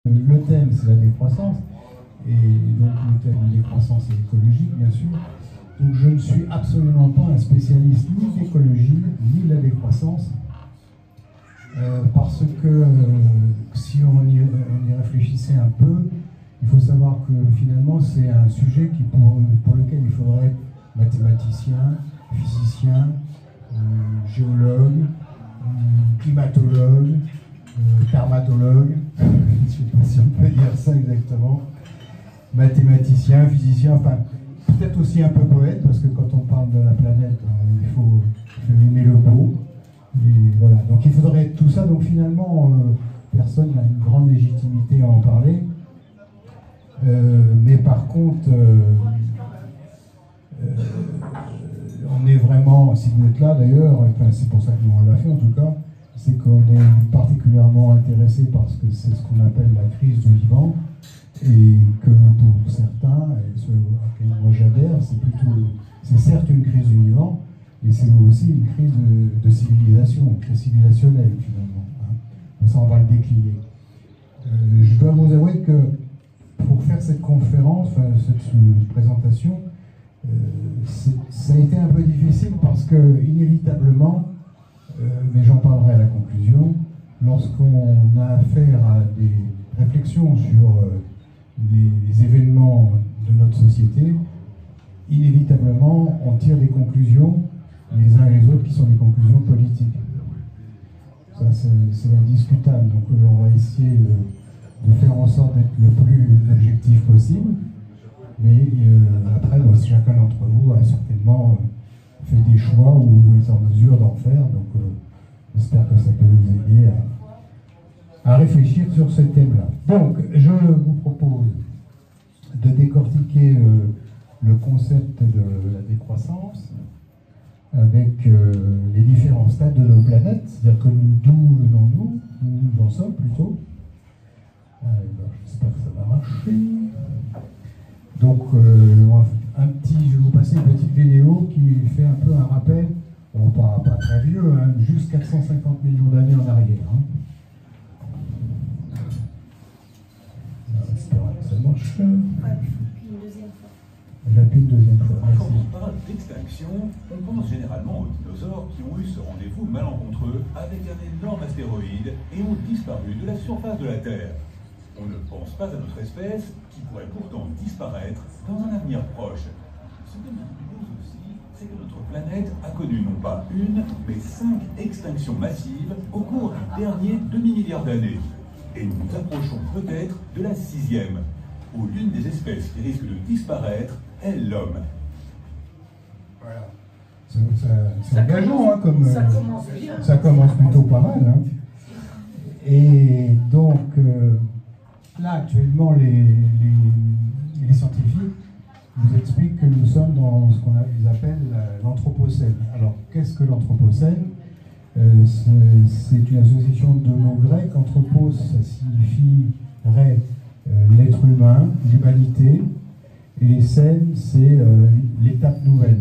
Le thème, c'est la décroissance, et donc le thème de décroissance est écologique, bien sûr. Donc je ne suis absolument pas un spécialiste ni d'écologie, ni de la décroissance, parce que si on y réfléchissait un peu, il faut savoir que finalement c'est un sujet pour lequel il faudrait être mathématicien, physicien, géologue, climatologue, dermatologue, je ne sais pas si on peut dire ça exactement, mathématicien, physicien, enfin peut-être aussi un peu poète, parce que quand on parle de la planète, il faut aimer le beau. Et voilà. Donc il faudrait tout ça, donc finalement personne n'a une grande légitimité à en parler. Mais par contre, on est vraiment, si vous êtes là d'ailleurs, enfin, c'est pour ça que nous on l'a fait en tout cas, c'est qu'on est particulièrement intéressé parce que c'est ce qu'on appelle la crise du vivant, et que pour certains, et ceux auxquels moi j'adhère, c'est certes une crise du vivant, mais c'est aussi une crise de civilisation, une crise civilisationnelle finalement. Hein. Ça on va le décliner. Je dois vous avouer que pour faire cette conférence, enfin, cette présentation, ça a été un peu difficile parce que inévitablement, mais j'en parlerai à la conclusion, lorsqu'on a affaire à des réflexions sur les événements de notre société, inévitablement on tire des conclusions les uns et les autres qui sont des conclusions politiques. Ça c'est indiscutable, donc on va essayer de faire en sorte d'être le plus objectif possible, mais après chacun d'entre vous a certainement fait des choix ou est en mesure d'en faire, donc j'espère que ça peut vous aider à réfléchir sur ce thème-là. Donc, je vous propose de décortiquer le concept de la décroissance avec les différents stades de nos planètes, c'est-à-dire que d'où venons-nous, où nous en sommes plutôt. J'espère que ça va marcher. Donc, je vais vous passer une petite vidéo qui fait un peu un rappel, bon, pas très vieux, hein, juste 450 millions d'années en arrière. Hein. J'espère que ça marche. J'appuie une deuxième fois. Quand on parle d'extinction, on pense généralement aux dinosaures qui ont eu ce rendez-vous malencontreux avec un énorme astéroïde et ont disparu de la surface de la Terre. On ne pense pas à notre espèce qui pourrait pourtant disparaître dans un avenir proche. Ce que nous oublions aussi, c'est que notre planète a connu non pas une, mais 5 extinctions massives au cours du dernier demi-milliard d'années. Et nous nous approchons peut-être de la 6e, où l'une des espèces qui risque de disparaître est l'homme. Voilà. C'est engageant, hein, comme ça commence plutôt pas mal. Hein. Et donc, là, actuellement, les scientifiques nous expliquent que nous sommes dans ce qu'ils appellent l'Anthropocène. Alors, qu'est-ce que l'Anthropocène ? C'est une association de mots grecs. Anthropos, ça signifierait l'être humain, l'humanité, et scène, c'est l'étape nouvelle.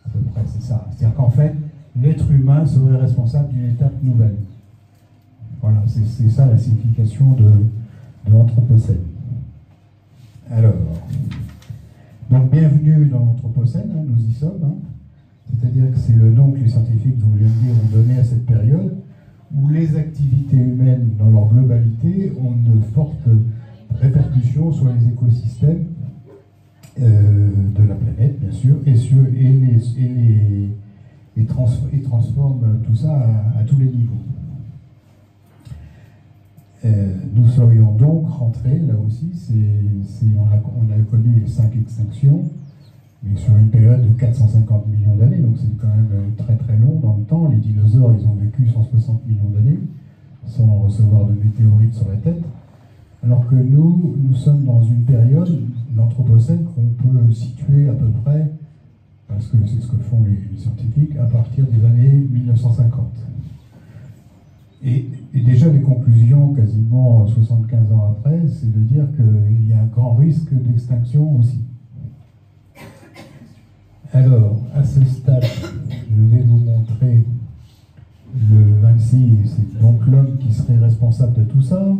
À peu près, c'est ça. C'est-à-dire qu'en fait, l'être humain serait responsable d'une étape nouvelle. Voilà, c'est ça la signification de l'Anthropocène. Alors, donc bienvenue dans l'Anthropocène, hein, nous y sommes. Hein. C'est-à-dire que c'est le nom que les scientifiques, donc j'aime dire, ont donné à cette période où les activités humaines dans leur globalité ont de fortes répercussions sur les écosystèmes de la planète, bien sûr, et transforment tout ça à tous les niveaux. Nous serions donc rentrés, là aussi, on a connu les 5 extinctions, mais sur une période de 450 millions d'années, donc c'est quand même très très long dans le temps. Les dinosaures, ils ont vécu 160 millions d'années, sans recevoir de météorites sur la tête. Alors que nous sommes dans une période, l'Anthropocène, qu'on peut situer à peu près, parce que c'est ce que font les scientifiques, à partir des années 1950. Et déjà, les conclusions, quasiment 75 ans après, c'est de dire qu'il y a un grand risque d'extinction aussi. Alors, à ce stade, je vais vous montrer le 26 si c'est donc l'homme qui serait responsable de tout ça,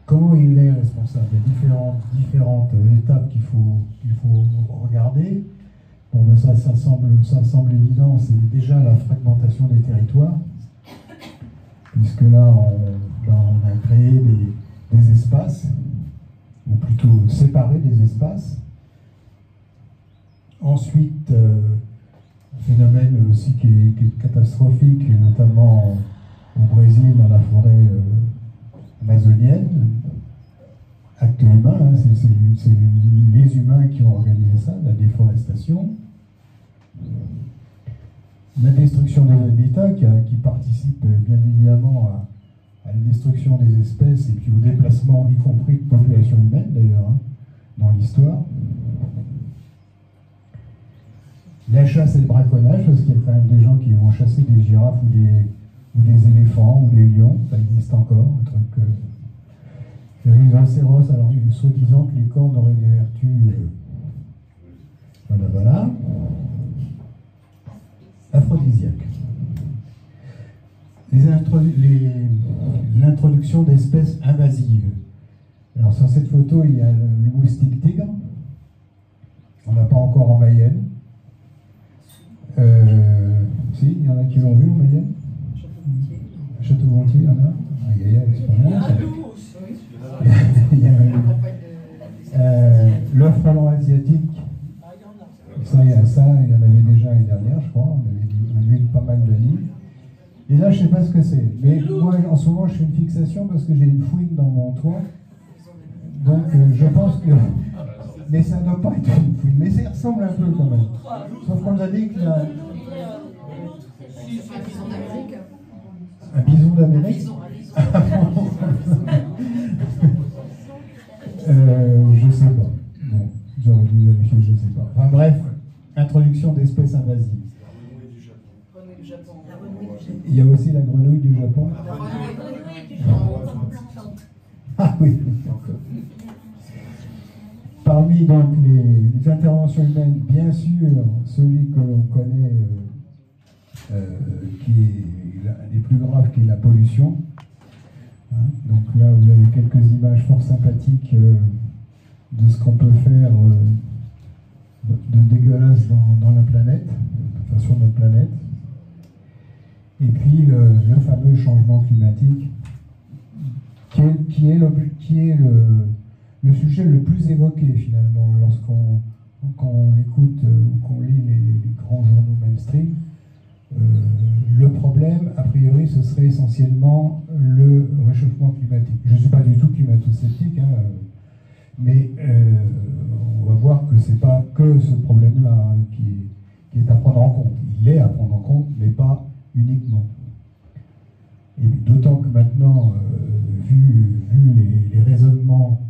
comment il est responsable? Il y a différentes étapes qu'il faut regarder. Bon, ben ça semble évident, c'est déjà la fragmentation des territoires, puisque là, on a créé des espaces, ou plutôt séparé des espaces. Ensuite, un phénomène aussi qui est catastrophique, notamment au Brésil, dans la forêt amazonienne. Acte humain, hein, c'est les humains qui ont organisé ça, la déforestation. La destruction des habitats qui participe bien évidemment à la destruction des espèces et puis au déplacement, y compris de populations humaines d'ailleurs, hein, dans l'histoire. La chasse et le braconnage, parce qu'il y a quand même des gens qui vont chasser des girafes ou des éléphants ou des lions, ça existe encore, un truc. Les rhinocéros, alors soi-disant que les cornes auraient des vertus. Voilà. Aphrodisiaque. L'introduction d'espèces invasives. Alors sur cette photo, il y a le moustique tigre. On n'a pas encore en Mayenne. Si, il y en a qui l'ont vu en Mayenne. Château-Gontier, il y en a. C'est pas mal. L'œuf frelon asiatique. Ça, il y en avait déjà l'année dernière, je crois. On avait vu pas mal de nids. Et là, je ne sais pas ce que c'est. Mais moi, en ce moment, je fais une fixation parce que j'ai une fouine dans mon toit. Donc, je pense que. Mais ça ne doit pas être une fouine. Mais ça ressemble un peu quand même. Sauf qu'on nous a dit qu'il y a. Un bison d'Amérique. Je sais pas. Bon, j'aurais dû vérifier, je sais pas. Enfin bref, introduction d'espèces invasives. Il y a aussi la grenouille du Japon. Ah oui, d'accord. Parmi donc les interventions humaines, bien sûr, celui que l'on connaît, qui est l'un des plus graves, qui est la pollution. Donc là, vous avez quelques images fort sympathiques de ce qu'on peut faire de dégueulasse dans la planète, enfin sur notre planète. Et puis le fameux changement climatique, qui est le sujet le plus évoqué finalement lorsqu'on écoute ou qu'on lit les grands journaux mainstream. Le problème, a priori, ce serait essentiellement le réchauffement climatique. Je ne suis pas du tout climato-sceptique, hein, mais on va voir que ce n'est pas que ce problème-là hein, qui est à prendre en compte. Il est à prendre en compte, mais pas uniquement. Et d'autant que maintenant, vu les raisonnements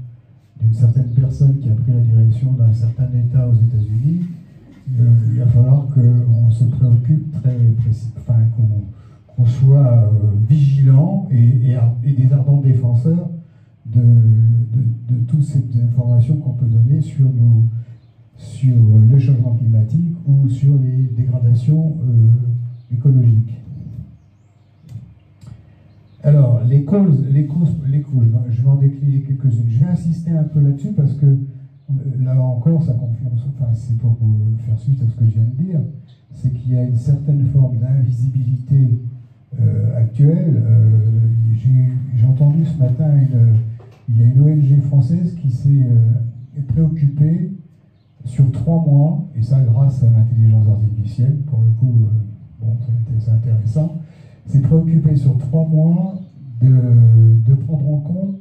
d'une certaine personne qui a pris la direction d'un certain État aux États-Unis, il va falloir qu'on se préoccupe qu'on soit vigilant et des ardents défenseurs de toutes ces informations qu'on peut donner sur le changement climatique ou sur les dégradations écologiques. Alors, les causes, je vais en décliner quelques-unes. Je vais insister un peu là-dessus parce que là encore, ça confirme, enfin c'est pour faire suite à ce que je viens de dire, c'est qu'il y a une certaine forme d'invisibilité actuelle. J'ai entendu ce matin, il y a une ONG française qui s'est préoccupée sur 3 mois, et ça grâce à l'intelligence artificielle, pour le coup, bon, c'est intéressant, s'est préoccupée sur 3 mois de prendre en compte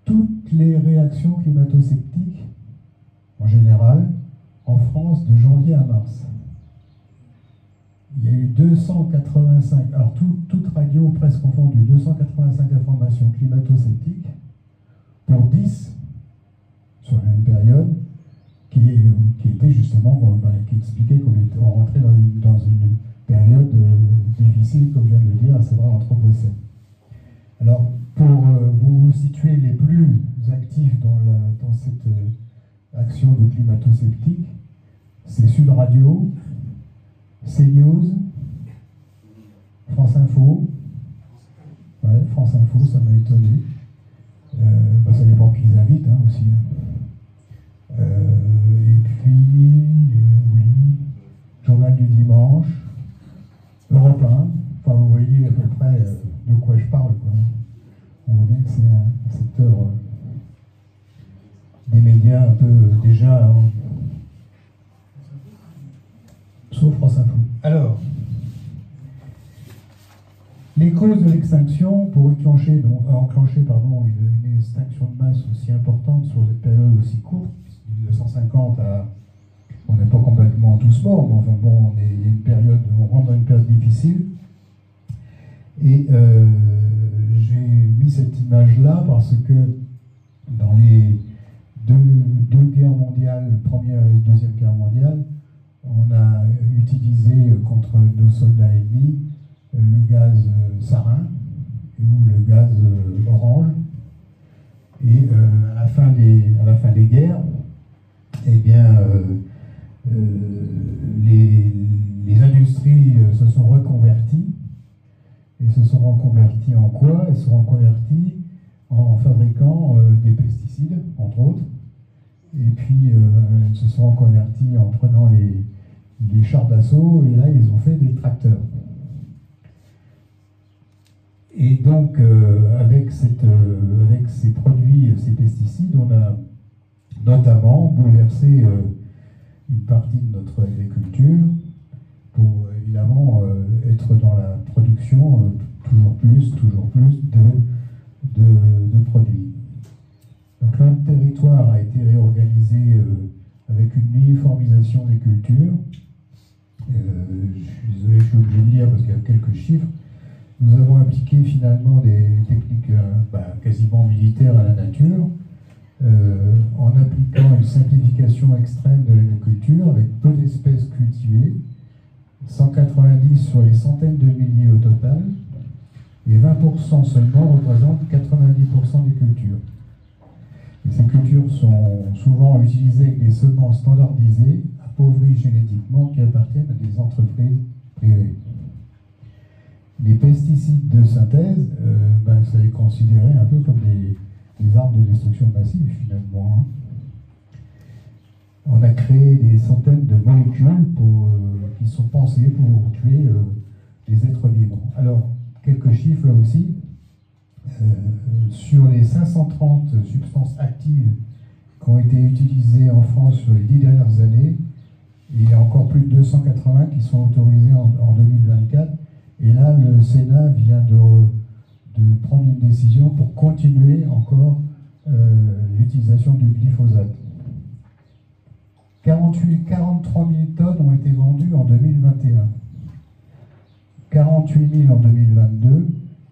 toutes les réactions climato-sceptiques en général, en France, de janvier à mars. Il y a eu 285, alors toute radio presque confondue, 285 informations climato-sceptiques pour 10 sur la même période, qui était justement, qui expliquait qu'on rentrait dans une période difficile, comme je viens de le dire, à savoir l'Anthropocène. Alors, pour vous situer les plus actifs dans cette action de climato-sceptique, c'est Sud Radio, CNews, France Info, France Info, ça m'a étonné. Ça dépend qui ils invitent aussi. Et puis, oui, Journal du Dimanche, Europe 1. Enfin, vous voyez à peu près de quoi je parle, quoi. On voit bien que c'est un secteur des médias un peu déjà, sauf France Info. Alors, les causes de l'extinction, pour enclencher une extinction de masse aussi importante sur cette période aussi courte, 1950 à... On n'est pas complètement tous morts, mais enfin bon, il y a une période, on rentre dans une période difficile. Et j'ai mis cette image-là parce que dans les deux guerres mondiales, première et deuxième guerre mondiale, on a utilisé contre nos soldats ennemis le gaz sarin ou le gaz orange. Et à la fin des guerres, eh bien, les industries se sont reconverties. Et se sont reconverties en quoi? Elles se sont reconverties en fabriquant des pesticides, entre autres. Et puis, elles se sont reconverties en prenant les chars d'assaut, et là, ils ont fait des tracteurs. Et donc, avec ces produits, ces pesticides, on a notamment bouleversé une partie de notre agriculture pour évidemment être dans la production toujours plus de produits. Donc là, le territoire a été réorganisé avec une uniformisation des cultures. Je suis désolé, je suis obligé de lire parce qu'il y a quelques chiffres. Nous avons appliqué finalement des techniques quasiment militaires à la nature, en appliquant une simplification extrême de l'agriculture avec peu d'espèces cultivées, 190 sur les centaines de milliers au total, et 20% seulement représentent 90% des cultures. Et ces cultures sont souvent utilisées avec des semences standardisées, appauvries génétiquement, qui appartiennent à des entreprises privées. Les pesticides de synthèse, ça est considéré un peu comme des armes de destruction massive, finalement. On a créé des centaines de molécules qui sont pensées pour tuer des êtres vivants. Alors, quelques chiffres là aussi. Sur les 530 substances actives qui ont été utilisées en France sur les 10 dernières années, il y a encore plus de 280 qui sont autorisées en 2024. Et là, le Sénat vient de prendre une décision pour continuer encore l'utilisation du glyphosate. 43 000 tonnes ont été vendues en 2021, 48 000 en 2022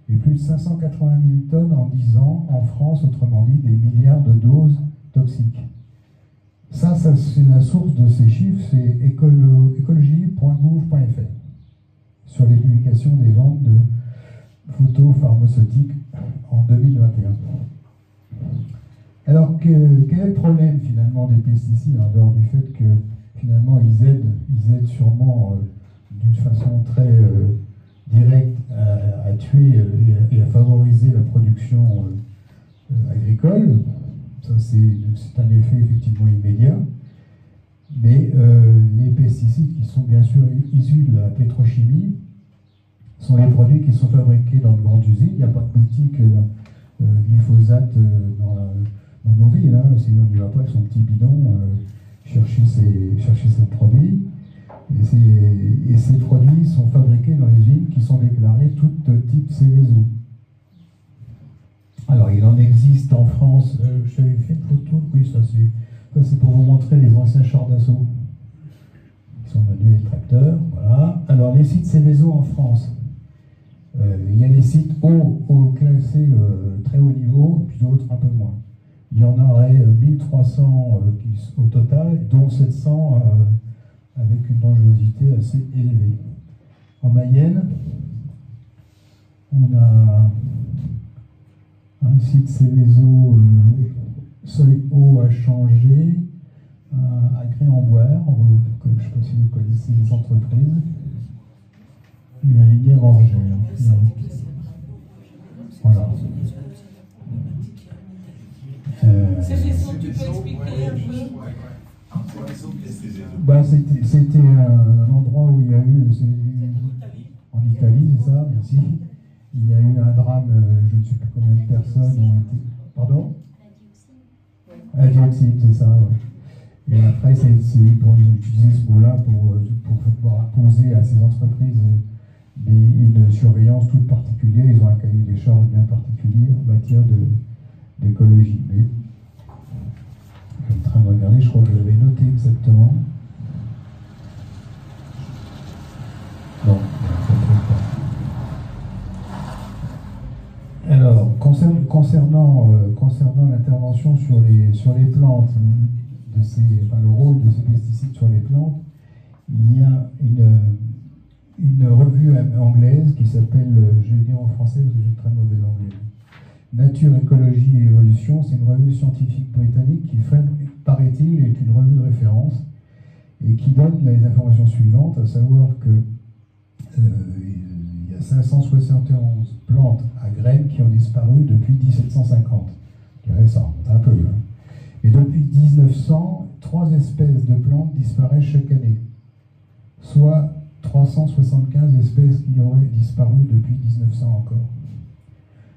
et plus de 580 000 tonnes en 10 ans en France, autrement dit des milliards de doses toxiques. Ça c'est la source de ces chiffres, c'est écologie.gouv.fr sur les publications des ventes de phytopharmaceutiques en 2021. Alors, quel est le problème finalement des pesticides, en dehors du fait que finalement ils aident sûrement d'une façon très directe à tuer et à favoriser la production agricole. Ça, c'est un effet effectivement immédiat. Mais les pesticides qui sont bien sûr issus de la pétrochimie sont les produits qui sont fabriqués dans de grandes usines. Il n'y a pas de boutique glyphosate dans nos villes, sinon on n'y va pas avec son petit bidon chercher ses produits. Et ces produits sont fabriqués dans les usines qui sont déclarées tout type Céveso. Alors il en existe en France, je t'avais fait une photo, oui, ça c'est pour vous montrer les anciens chars d'assaut qui sont manuels et tracteurs, voilà. Alors les sites Céveso en France, il y a les sites classés très haut niveau, puis d'autres un peu moins. Il y en aurait 1300 au total, dont 700 avec une dangerosité assez élevée. En Mayenne, on a un site Céveso seuil haut à changer, à Gré-en-Boire, je ne sais pas si vous connaissez les entreprises, et la Lignère Orgère. Voilà. Ces gestions, tu peux expliquer un peu? C'était un endroit où il y a eu, en Italie, c'est ça, merci. Il y a eu un drame, je ne sais plus combien de personnes ont été. Pardon? La dioxine, c'est ça, ouais. Et après, c'est pour utiliser ce mot-là pour pouvoir imposer à ces entreprises une surveillance toute particulière. Ils ont un cahier des charges bien particulier en matière d'écologie. Mais je suis en train de regarder, je crois que je l'avais noté exactement. Non, ça ne trouve pas. Alors, concernant l'intervention sur les plantes, le rôle de ces pesticides sur les plantes, il y a une revue anglaise qui s'appelle, je vais dire en français parce que j'ai très mauvais anglais, Nature, Écologie et Évolution. C'est une revue scientifique britannique qui, paraît-il, est une revue de référence et qui donne les informations suivantes, à savoir que il y a 571 plantes à graines qui ont disparu depuis 1750. Je dirais ça remonte un peu. Hein. Et depuis 1900, 3 espèces de plantes disparaissent chaque année, soit 375 espèces qui auraient disparu depuis 1900 encore.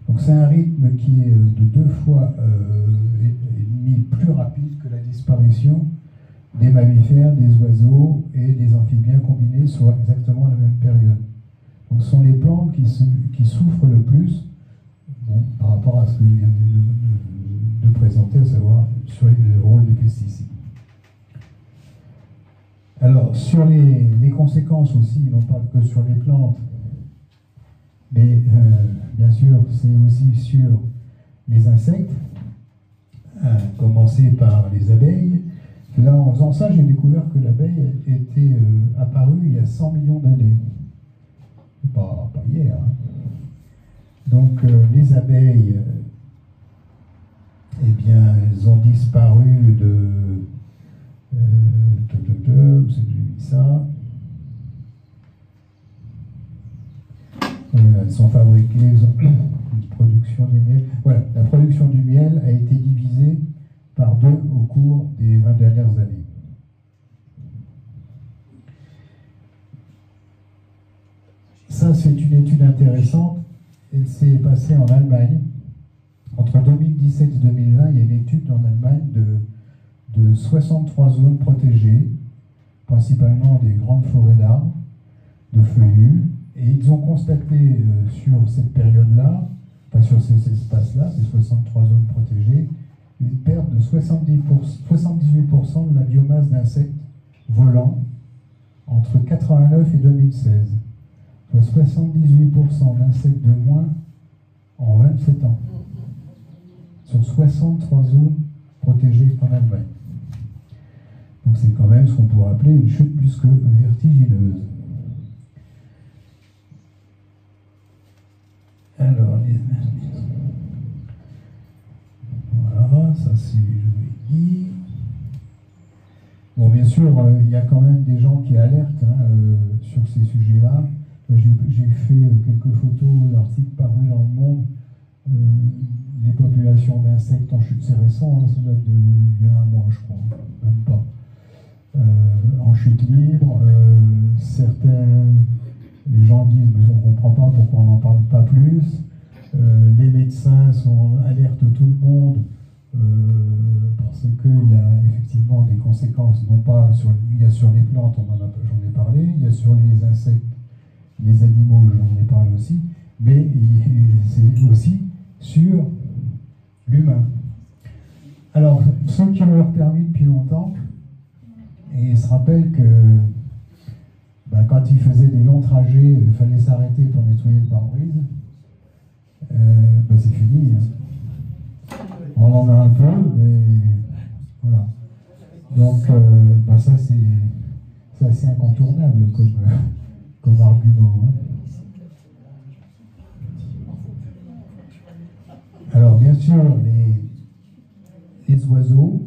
Donc c'est un rythme qui est de 2 fois et demi plus rapide que la disparition des mammifères, des oiseaux et des amphibiens combinés sur exactement la même période. Donc ce sont les plantes qui souffrent le plus, bon, par rapport à ce que je viens de présenter, à savoir sur le rôle des pesticides. Alors, sur les conséquences aussi, non pas que sur les plantes, mais bien sûr, c'est aussi sur les insectes, à commencer par les abeilles. Là, en faisant ça, j'ai découvert que l'abeille était apparue il y a 100 millions d'années. Pas hier. Hein. Donc, les abeilles, eh bien, elles ont disparu de... c'est ça. Elles sont fabriquées, une production du miel. Voilà, la production du miel a été divisée par 2 au cours des 20 dernières années. Ça, c'est une étude intéressante. Elle s'est passée en Allemagne. Entre 2017 et 2020, il y a une étude en Allemagne de 63 zones protégées, principalement des grandes forêts d'arbres, de feuillus. Et ils ont constaté sur cette période-là, enfin sur ces espaces-là, ces 63 zones protégées, une perte de 78% de la biomasse d'insectes volants entre 89 et 2016. Soit 78% d'insectes de moins en 27 ans. Sur 63 zones protégées en Allemagne. Donc c'est quand même ce qu'on pourrait appeler une chute plus que vertigineuse. Alors, voilà, ça c'est, je vous l'ai dit. Bon, bien sûr, il y a quand même des gens qui alertent sur ces sujets-là. J'ai fait quelques photos d'articles parus dans le monde. Les populations d'insectes en chute, c'est récent, hein, ça date il y a un mois, je crois, même pas. En chute libre, les gens disent mais on ne comprend pas pourquoi on n'en parle pas plus. Les médecins alertent tout le monde parce qu'il y a effectivement des conséquences, non pas sur les plantes, j'en ai parlé, il y a sur les insectes, les animaux, j'en ai parlé aussi, mais c'est aussi sur l'humain. Alors, ceux qui ont leur permis depuis longtemps, et ils se rappellent que quand ils faisaient des longs trajets, il fallait s'arrêter pour nettoyer le pare-brise. C'est fini. Hein. On en a un peu, mais voilà. Donc, ça c'est assez incontournable comme argument. Hein. Alors, bien sûr, les oiseaux.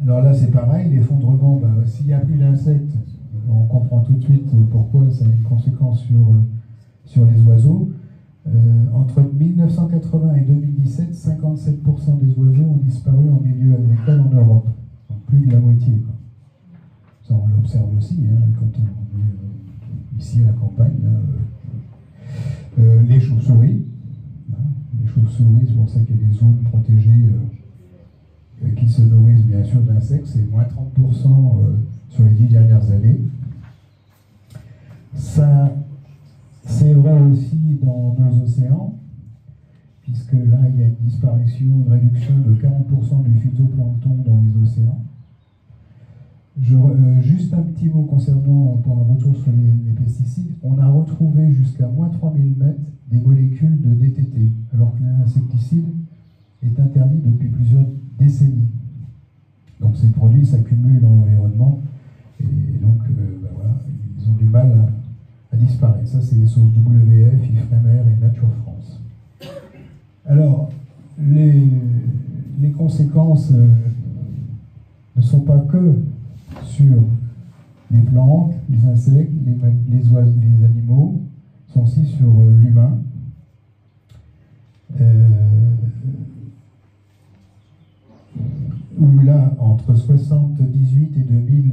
Alors là, c'est pareil, l'effondrement, s'il n'y a plus d'insectes, on comprend tout de suite pourquoi ça a une conséquence sur les oiseaux. Entre 1980 et 2017, 57% des oiseaux ont disparu en milieu agricole en Europe. Donc plus de la moitié, quoi. Ça, on l'observe aussi, hein, quand on est ici à la campagne. Les chauves-souris. Hein, les chauves-souris, c'est pour ça qu'il y a des zones protégées qui se nourrissent bien sûr d'insectes. C'est moins 30% sur les 10 dernières années. Ça, c'est vrai aussi dans nos océans, puisque là, il y a une disparition, une réduction de 40% du phytoplancton dans les océans. Juste un petit mot concernant, pour un retour sur les pesticides, on a retrouvé jusqu'à moins 3000 mètres des molécules de DDT, alors que l'insecticide est interdit depuis plusieurs décennies. Donc ces produits s'accumulent dans l'environnement, et donc ben voilà, ils ont du mal à disparaître. Ça, c'est les sources WF, Ifremer et Nature France. Alors, les conséquences ne sont pas que sur les plantes, les insectes, les oiseaux, les animaux, sont aussi sur l'humain. Où là, entre 1978 et 2000,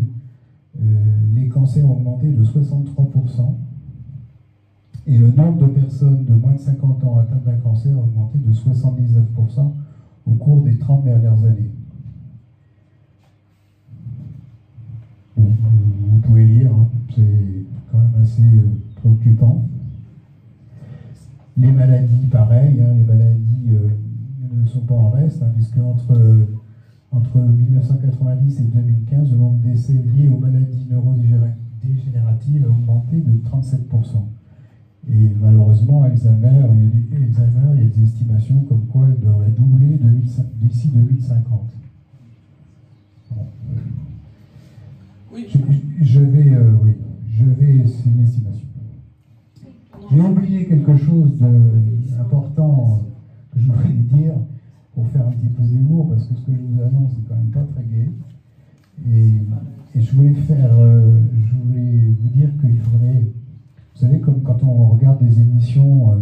les cancers ont augmenté de 63%. Et le nombre de personnes de moins de 50 ans atteintes d'un cancer a augmenté de 79% au cours des 30 dernières années. Bon, vous pouvez lire, hein, c'est quand même assez préoccupant. Les maladies, pareil, hein, les maladies ne sont pas en reste, hein, puisque entre 1990 et 2015, le nombre d'essais liés aux maladies neurodégénératives a augmenté de 37%. Et malheureusement, Alzheimer, il y a des estimations comme quoi il devrait doubler d'ici 2050. Bon. Oui. C'est une estimation. J'ai oublié quelque chose d'important que je voulais dire pour faire un petit peu d'humour, parce que ce que je vous annonce c'est quand même pas très gai. Et je voulais vous dire qu'il faudrait, vous savez, comme quand on regarde des émissions où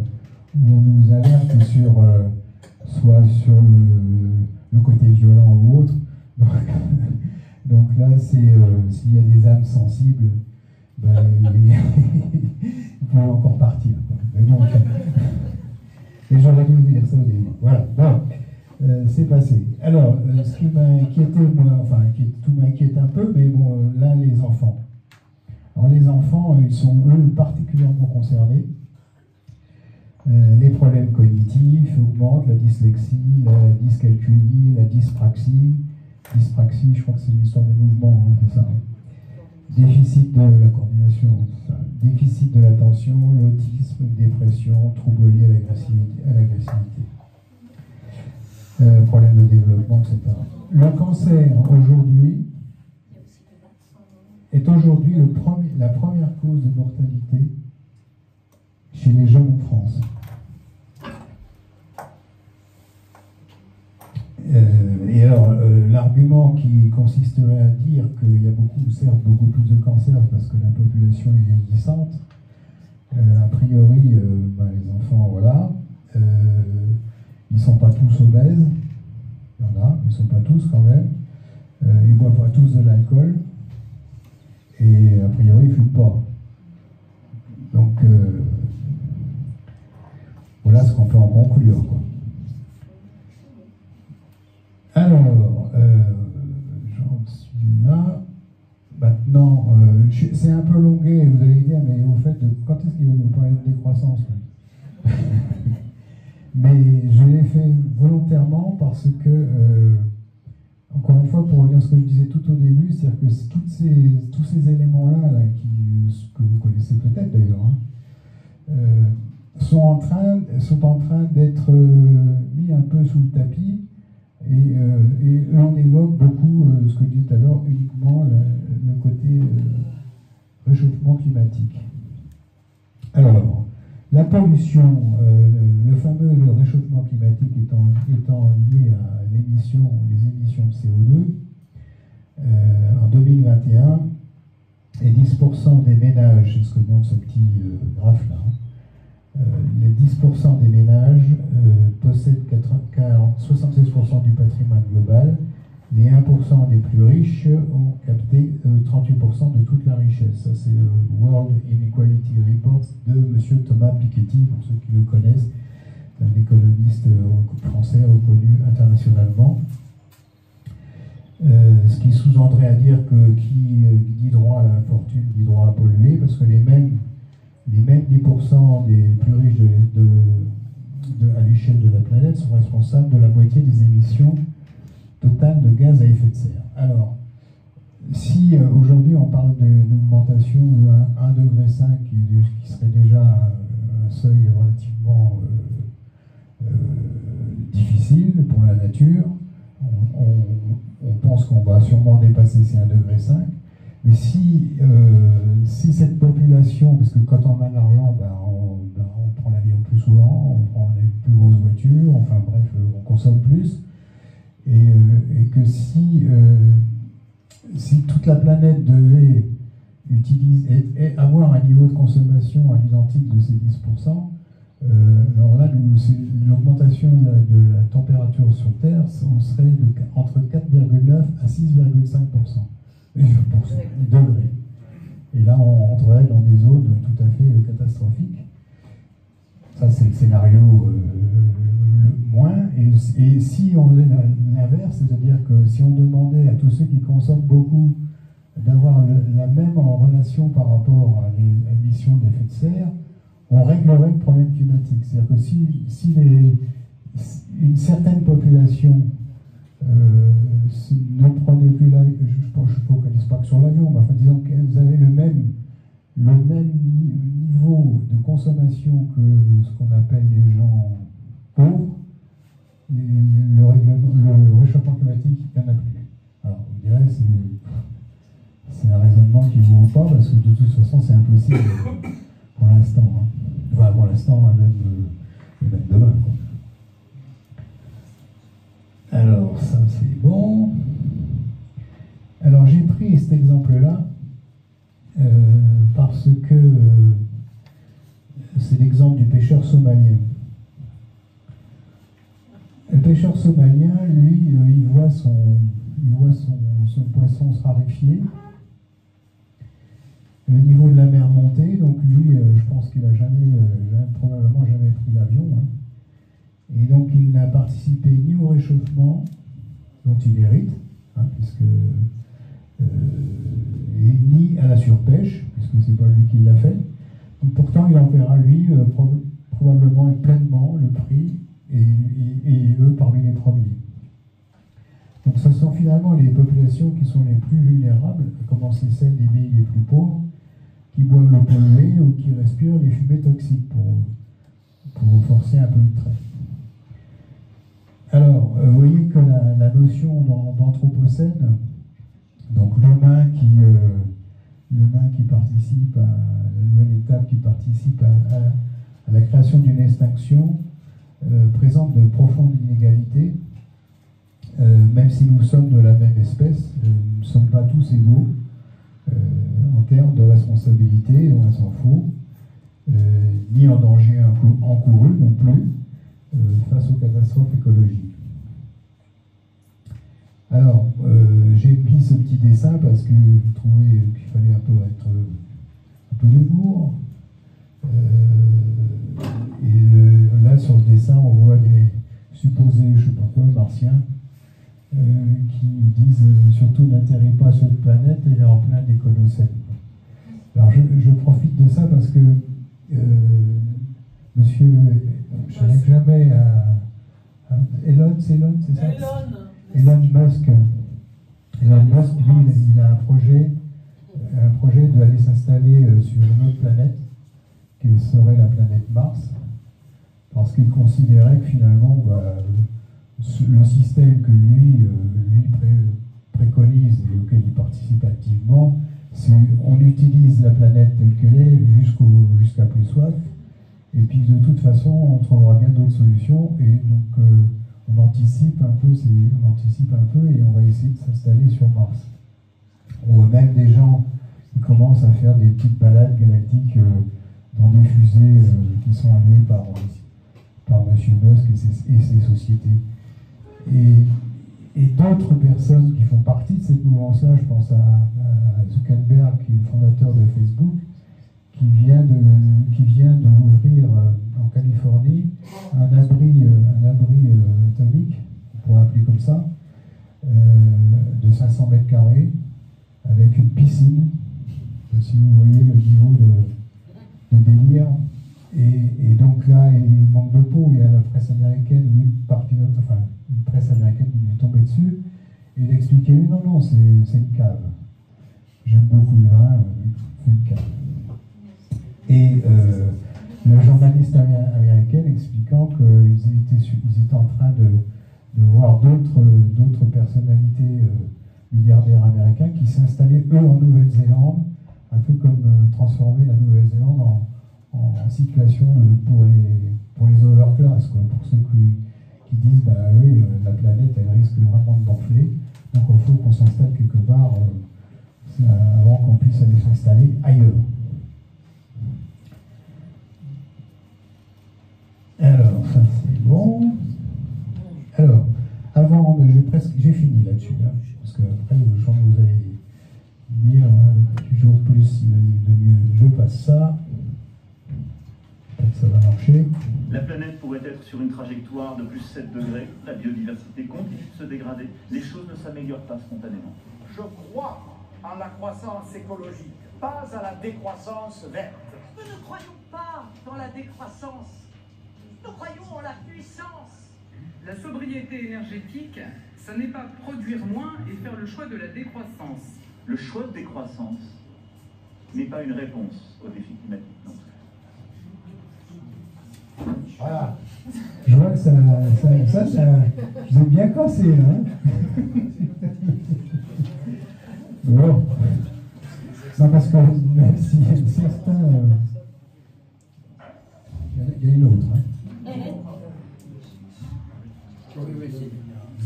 on nous alerte sur soit sur le côté violent ou autre, donc là c'est s'il y a des âmes sensibles, ben, il faut encore partir, quoi. Mais bon, et j'aurais dû vous dire ça au début. Voilà, bon, c'est passé. Alors, ce qui m'a inquiété, moi, enfin, tout m'inquiète un peu, mais bon, là, les enfants. Alors, les enfants, ils sont, eux, particulièrement concernés. Les problèmes cognitifs augmentent, la dyslexie, la dyscalculie, la dyspraxie. Dyspraxie, je crois que c'est l'histoire des mouvements, hein, c'est ça. Déficit de la coordination, déficit de l'attention, l'autisme, dépression, troubles liés à l'agressivité, problèmes de développement, etc. Le cancer aujourd'hui est aujourd'hui la première cause de mortalité chez les jeunes en France. Et alors, l'argument qui consisterait à dire qu'il y a certes beaucoup plus de cancers parce que la population est vieillissante, a priori, les enfants, voilà, ils ne sont pas tous obèses, il y en a, ils ne sont pas tous quand même, ils ne boivent pas tous de l'alcool, et a priori, ils ne fument pas. Donc, voilà ce qu'on peut en conclure, quoi. Alors, j'en suis là. Maintenant, c'est un peu longué, vous allez dire, mais au fait, quand est-ce qu'il va nous parler de décroissance? Mais je l'ai fait volontairement parce que, encore une fois, pour revenir à ce que je disais tout au début, c'est-à-dire que tous ces éléments-là, que vous connaissez peut-être d'ailleurs, hein, sont en train d'être mis un peu sous le tapis. Et on évoque beaucoup, ce que je disais tout à l'heure, uniquement le côté réchauffement climatique. Alors, la pollution, le fameux réchauffement climatique étant lié à les émissions de CO2, en 2021, et 10% des ménages, c'est ce que montre ce petit graphe-là, Les 10% des ménages possèdent 76% du patrimoine global. Les 1% des plus riches ont capté 38% de toute la richesse. Ça, c'est le World Inequality Report de M. Thomas Piketty, pour ceux qui le connaissent, un économiste français reconnu internationalement. Ce qui sous-entendrait à dire que qui dit droit à la fortune dit droit à polluer, parce que les mêmes 10% des plus riches à l'échelle de la planète sont responsables de la moitié des émissions totales de gaz à effet de serre. Alors, si aujourd'hui on parle d'une augmentation de 1,5 degré qui serait déjà un seuil relativement difficile pour la nature, on pense qu'on va sûrement dépasser ces 1,5 degré. Mais si cette population, parce que quand on a de l'argent, on prend l'avion plus souvent, on prend les plus grosses voitures, enfin bref, on consomme plus, et que si toute la planète devait avoir un niveau de consommation à l'identique de ces 10%, alors là, l'augmentation de la température sur Terre, on serait entre 4,9 à 6,5% degrés. Et là, on rentrerait dans des zones tout à fait catastrophiques. Ça, c'est le scénario moins. Et si on faisait l'inverse, c'est-à-dire que si on demandait à tous ceux qui consomment beaucoup d'avoir la même en relation par rapport à l'émission d'effet de serre, on réglerait le problème climatique. C'est-à-dire que si une certaine population ne prenait plus l'avion, je ne focalise pas que sur l'avion, mais enfin disons qu'elles avaient le même niveau de consommation que ce qu'on appelle les gens pauvres, le réchauffement climatique, il n'y en a plus. Alors vous direz, c'est un raisonnement qui ne vaut pas, parce que de toute façon c'est impossible pour l'instant. Hein. Enfin pour l'instant, même demain. Quoi. Alors ça c'est bon. Alors j'ai pris cet exemple-là parce que c'est l'exemple du pêcheur somalien. Le pêcheur somalien, lui, il voit son poisson se raréfier. Le niveau de la mer monter, donc lui, je pense qu'il n'a probablement jamais pris l'avion. Hein. Et donc il n'a participé ni au réchauffement dont il hérite, hein, ni à la surpêche, puisque c'est pas lui qui l'a fait. Donc, pourtant, il en verra, lui, probablement et pleinement le prix, et eux parmi les premiers. Donc ce sont finalement les populations qui sont les plus vulnérables, à commencer celles des pays les plus pauvres, qui boivent l'eau polluée ou qui respirent les fumées toxiques, pour forcer un peu le trait. Alors, vous voyez que la notion d'anthropocène, donc l'humain qui participe à la nouvelle étape, qui participe à la création d'une extinction, présente de profondes inégalités, même si nous sommes de la même espèce, nous ne sommes pas tous égaux en termes de responsabilité, on s'en fout, ni en danger encouru non plus, face aux catastrophes écologiques. Alors, j'ai mis ce petit dessin parce que je trouvais qu'il fallait être un peu d'humour. Et là, sur ce dessin, on voit des supposés, je ne sais pas quoi, martiens, qui disent surtout n'atterrez pas sur cette planète, elle est en plein d'éconocène. Alors, je profite de ça parce que monsieur, je n'arrive jamais à Elon, c'est ça? Elon Musk. Elon Musk, lui, il a un projet d'aller s'installer sur une autre planète, qui serait la planète Mars, parce qu'il considérait que finalement, le système que lui préconise et auquel il participe activement, c'est on utilise la planète telle qu'elle est jusqu'à plus soif, et puis de toute façon, on trouvera bien d'autres solutions, et donc on anticipe un peu et on va essayer de s'installer sur Mars. On voit même des gens qui commencent à faire des petites balades galactiques dans des fusées qui sont allouées par M. Musk et ses sociétés. Et d'autres personnes qui font partie de cette mouvance-là, je pense à Zuckerberg, qui est le fondateur de Facebook, qui vient d'ouvrir en Californie un abri atomique, on pourrait appeler comme ça, de 500 mètres carrés, avec une piscine, si vous voyez le niveau de délire. Et donc là, il manque de peau. Il y a la presse américaine, une presse américaine qui est tombée dessus, et il expliquait non, c'est une cave. J'aime beaucoup le vin, c'est une cave. Et le journaliste américain expliquant qu'ils étaient en train de voir d'autres personnalités milliardaires américains qui s'installaient eux en Nouvelle-Zélande, un peu comme transformer la Nouvelle-Zélande en situation pour les overclass, quoi, pour ceux qui disent bah oui, la planète elle risque vraiment de morfler, donc il faut qu'on s'installe quelque part avant qu'on puisse aller s'installer ailleurs. Alors, ça c'est bon. Alors, j'ai fini là-dessus, hein, parce que après, je pense que vous allez dire toujours plus, de mieux. Je passe ça. Ça va marcher. La planète pourrait être sur une trajectoire de plus 7 degrés, la biodiversité continue de se dégrader, les choses ne s'améliorent pas spontanément. Je crois en la croissance écologique, pas à la décroissance verte. Nous ne croyons pas dans la décroissance, nous croyons en la puissance. La sobriété énergétique, ça n'est pas produire moins et faire le choix de la décroissance. Le choix de décroissance n'est pas une réponse aux défis climatiques, non. Voilà. Je vois que ça vous êtes bien cassé, hein. Bon. Non, parce que même si certains... il y a une autre, hein. Je ne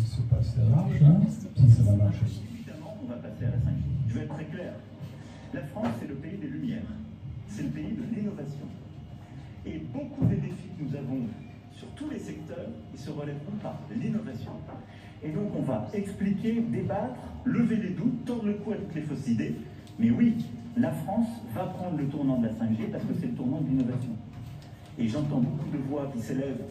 sais pas si ça marche, hein. Si ça va marcher. Évidemment, on va passer à la 5G. Je vais être très clair. La France, c'est le pays des Lumières. C'est le pays de l'innovation. Et beaucoup des défis que nous avons sur tous les secteurs, ils se relèveront par l'innovation. Et donc on va expliquer, débattre, lever les doutes, tordre le cou à toutes les fausses idées. Mais oui, la France va prendre le tournant de la 5G parce que c'est le tournant de l'innovation. Et j'entends beaucoup de voix qui s'élèvent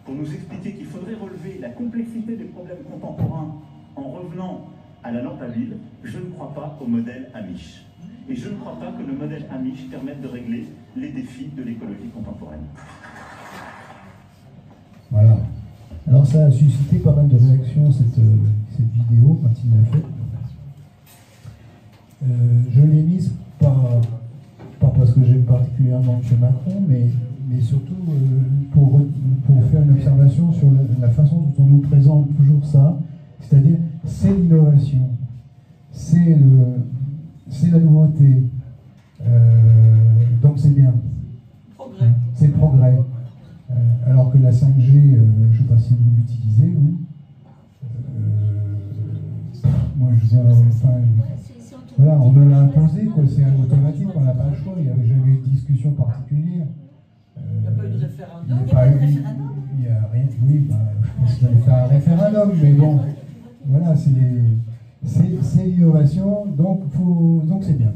pour nous expliquer qu'il faudrait relever la complexité des problèmes contemporains en revenant à la lampe à huile. Je ne crois pas au modèle Amish. Et je ne crois pas que le modèle Amish permette de régler les défis de l'écologie contemporaine. Voilà. Alors ça a suscité pas mal de réactions, cette vidéo, quand il l'a fait. Je l'ai mise pas parce que j'aime particulièrement M. Macron, mais surtout pour faire une observation sur la façon dont on nous présente toujours ça, c'est-à-dire c'est l'innovation, c'est la nouveauté, donc c'est bien. Progrès. C'est le progrès. Alors que la 5G, je ne sais pas si vous l'utilisez, vous. Moi, je vois, voilà, on nous l'a imposé, quoi. C'est automatique, on n'a pas le choix, il n'y avait jamais eu de discussion particulière. Il n'y a pas eu de référendum. Il n'y a pas eu de référendum. Il n'y a rien, oui, je pense qu'il fallait faire un référendum, mais bon, voilà, c'est l'innovation, donc c'est bien.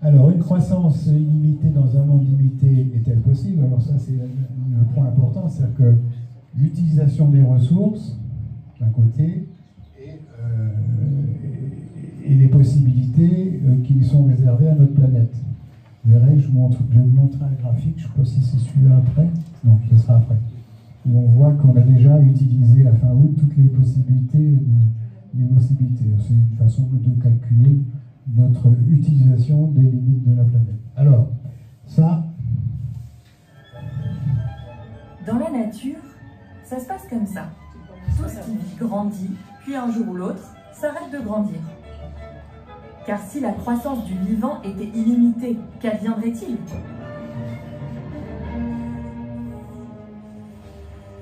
Alors, une croissance illimitée dans un monde limité est-elle possible? Alors ça, c'est le point important, c'est-à-dire que l'utilisation des ressources, d'un côté, et les possibilités qui sont réservées à notre planète. Vous verrez, je vais vous montrer un graphique, je ne sais pas si c'est celui-là après, non, ce sera après, où on voit qu'on a déjà utilisé à fin août toutes les possibilités. C'est une façon de calculer notre utilisation des limites de la planète. Alors, ça... Dans la nature, ça se passe comme ça. Tout ce qui vit grandit, puis un jour ou l'autre, s'arrête de grandir. Car si la croissance du vivant était illimitée, qu'adviendrait-il?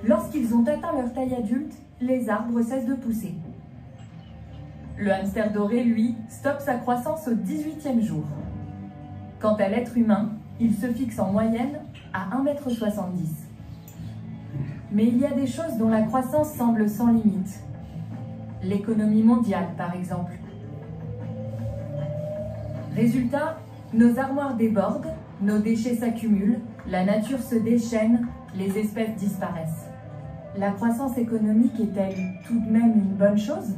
Lorsqu'ils ont atteint leur taille adulte, les arbres cessent de pousser. Le hamster doré, lui, stoppe sa croissance au 18e jour. Quant à l'être humain, Il se fixe en moyenne à 1,70 m. Mais il y a des choses dont la croissance semble sans limite. L'économie mondiale, par exemple. Résultat, nos armoires débordent, nos déchets s'accumulent, la nature se déchaîne, les espèces disparaissent. La croissance économique est-elle tout de même une bonne chose?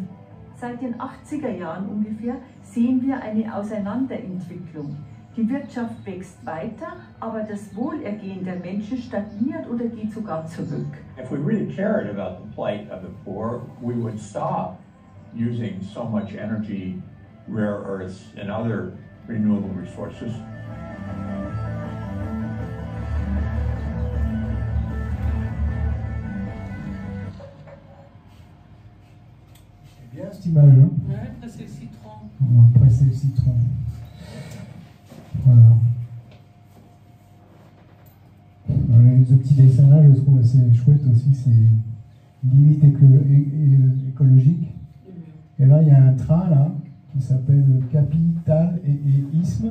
Seit den 80er Jahren ungefähr sehen wir eine Auseinanderentwicklung. Die Wirtschaft wächst weiter, aber das Wohlergehen der Menschen stagniert oder geht sogar zurück. If we really cared about the plight of the poor, we would stop using so much energy, rare earths, and other renewable resources. C'est bien cette image, hein? Ouais, presser le citron. On va presser le citron. Voilà. Alors, ce petit dessin-là, je le trouve assez chouette aussi, c'est limite écologique. Et là, il y a un train là, qui s'appelle Capital et Isthme.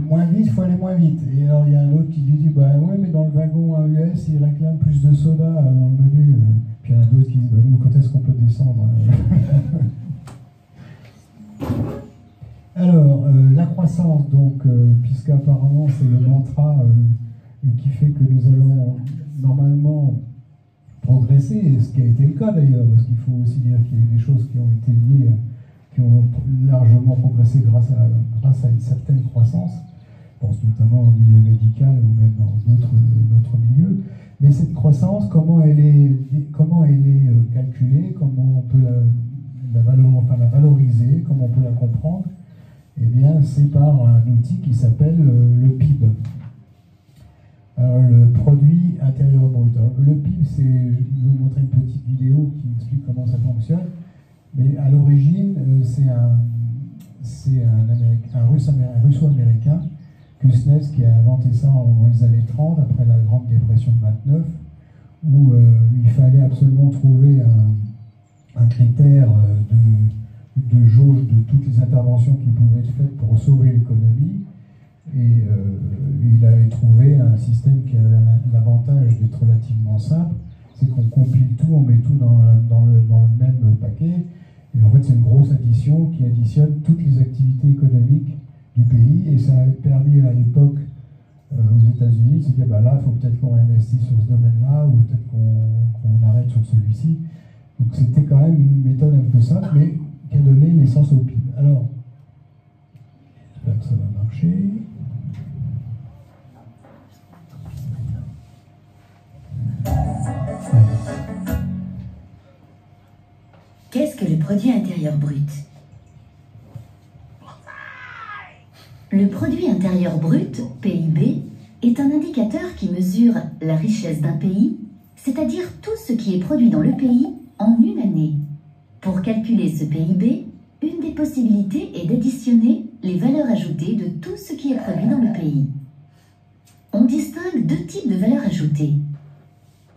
Moins vite, il faut aller moins vite. Et alors, il y a un autre qui lui dit, bah ouais, mais dans le wagon à US, il réclame plus de soda dans le menu. Puis il y en a d'autres qui disent, bah nous, quand est-ce qu'on peut descendre? Alors, la croissance, donc, puisque apparemment c'est le mantra qui fait que nous allons normalement progresser, et ce qui a été le cas d'ailleurs, parce qu'il faut aussi dire qu'il y a eu des choses qui ont été liées, qui ont largement progressé grâce à une certaine croissance. Je pense notamment au milieu médical ou même dans d'autres milieux. Mais cette croissance, comment elle est calculée, comment on peut la valoriser, comment on peut la comprendre? Eh bien, c'est par un outil qui s'appelle le PIB. Alors, le produit intérieur brut. Alors, le PIB, je vais vous montrer une petite vidéo qui explique comment ça fonctionne. Mais à l'origine, c'est un russo-américain, Kuznets, qui a inventé ça dans les années 30, après la Grande Dépression de 29, où il fallait absolument trouver un critère de jauge de toutes les interventions qui pouvaient être faites pour sauver l'économie. Et il avait trouvé un système qui a l'avantage d'être relativement simple, c'est qu'on compile tout, on met tout dans le même paquet, et en fait c'est une grosse addition qui additionne toutes les activités économiques du pays, et ça a permis à l'époque aux États-Unis de se dire, bah là, il faut peut-être qu'on investisse sur ce domaine-là, ou peut-être qu'on arrête sur celui-ci. Donc c'était quand même une méthode un peu simple, mais qui a donné naissance au PIB. Alors, j'espère que ça va marcher. Qu'est-ce que le produit intérieur brut? Le produit intérieur brut, PIB, est un indicateur qui mesure la richesse d'un pays, c'est-à-dire tout ce qui est produit dans le pays en une année. Pour calculer ce PIB, une des possibilités est d'additionner les valeurs ajoutées de tout ce qui est produit dans le pays. On distingue deux types de valeurs ajoutées.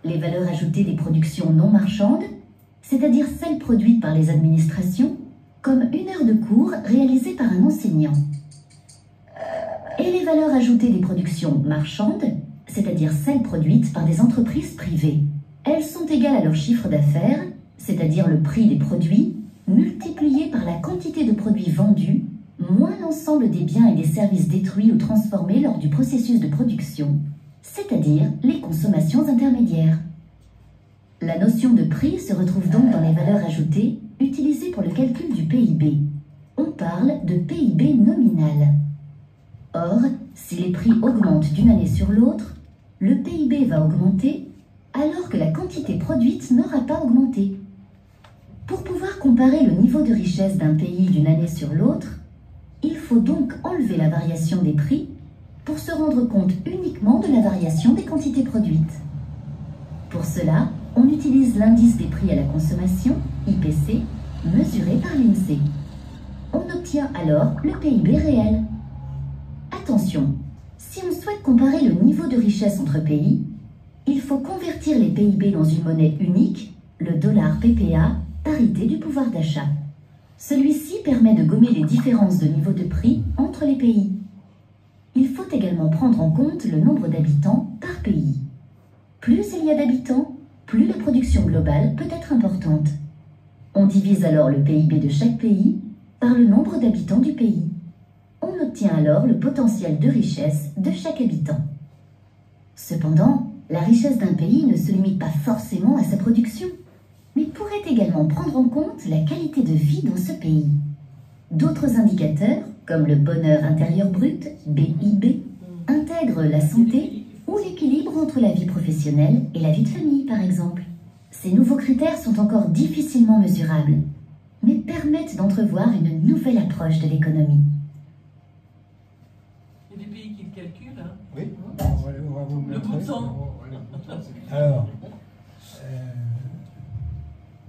Les valeurs ajoutées des productions non marchandes, c'est-à-dire celles produites par les administrations, comme une heure de cours réalisée par un enseignant. Et les valeurs ajoutées des productions marchandes, c'est-à-dire celles produites par des entreprises privées. Elles sont égales à leur chiffre d'affaires, c'est-à-dire le prix des produits, multiplié par la quantité de produits vendus, moins l'ensemble des biens et des services détruits ou transformés lors du processus de production, c'est-à-dire les consommations intermédiaires. La notion de prix se retrouve donc dans les valeurs ajoutées utilisées pour le calcul du PIB. On parle de PIB nominal. Or, si les prix augmentent d'une année sur l'autre, le PIB va augmenter alors que la quantité produite n'aura pas augmenté. Pour pouvoir comparer le niveau de richesse d'un pays d'une année sur l'autre, il faut donc enlever la variation des prix pour se rendre compte uniquement de la variation des quantités produites. Pour cela, on utilise l'indice des prix à la consommation, IPC, mesuré par l'INSEE. On obtient alors le PIB réel. Attention, si on souhaite comparer le niveau de richesse entre pays, il faut convertir les PIB dans une monnaie unique, le dollar PPA, parité du pouvoir d'achat. Celui-ci permet de gommer les différences de niveau de prix entre les pays. Il faut également prendre en compte le nombre d'habitants par pays. Plus il y a d'habitants, plus la production globale peut être importante. On divise alors le PIB de chaque pays par le nombre d'habitants du pays. On obtient alors le potentiel de richesse de chaque habitant. Cependant, la richesse d'un pays ne se limite pas forcément à sa production, mais pourrait également prendre en compte la qualité de vie dans ce pays. D'autres indicateurs, comme le bonheur intérieur brut, BIB, intègrent la santé ou l'équilibre entre la vie professionnelle et la vie de famille, par exemple. Ces nouveaux critères sont encore difficilement mesurables, mais permettent d'entrevoir une nouvelle approche de l'économie. Il y a des pays qui le calculent, hein. Oui, on va vous le Le bout de sang. Alors,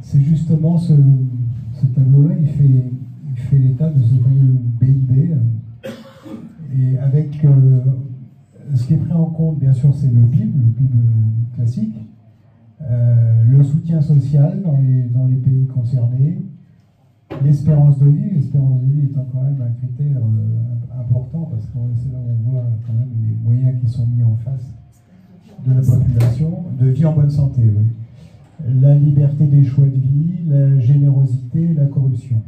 c'est justement ce tableau-là, il fait l'état de ce fameux BIB, et avec ce qui est pris en compte, bien sûr, c'est le PIB classique, le soutien social dans les pays concernés, l'espérance de vie étant quand même un critère important, parce que c'est là où on voit quand même les moyens qui sont mis en face de la population, de vie en bonne santé, oui. La liberté des choix de vie, la générosité, la corruption.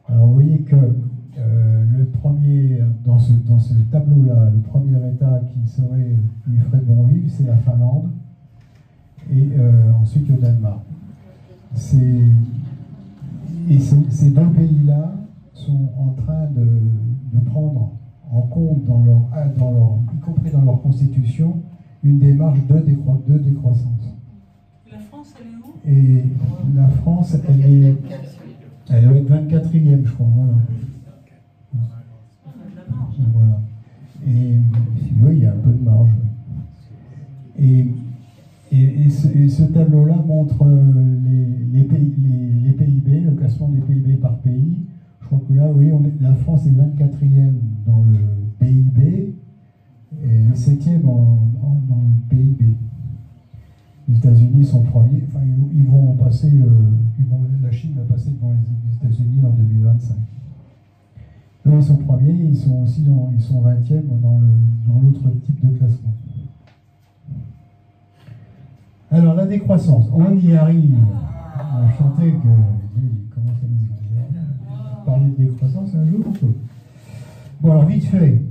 Alors vous voyez que le premier, dans ce tableau-là, le premier État qui lui ferait bon vivre, c'est la Finlande, et ensuite le Danemark. Ces deux pays-là sont en train de prendre en compte, y compris dans leur constitution, une démarche de décroissance. La France, elle est où? Et la France, elle doit être 24e, je crois. Voilà. Voilà. Et oui, il y a un peu de marge. Et ce tableau-là montre les PIB, le classement des PIB par pays. Je crois que là, oui, la France est 24e dans le PIB et 7e dans le PIB. Les États-Unis sont premiers, enfin ils vont passer, la Chine va passer devant les États-Unis en 2025. Eux ils sont premiers, ils sont 20e dans l'autre type de classement. Alors la décroissance, on y arrive. On chantait que comment ça nous parler de décroissance un jour. Bon alors vite fait.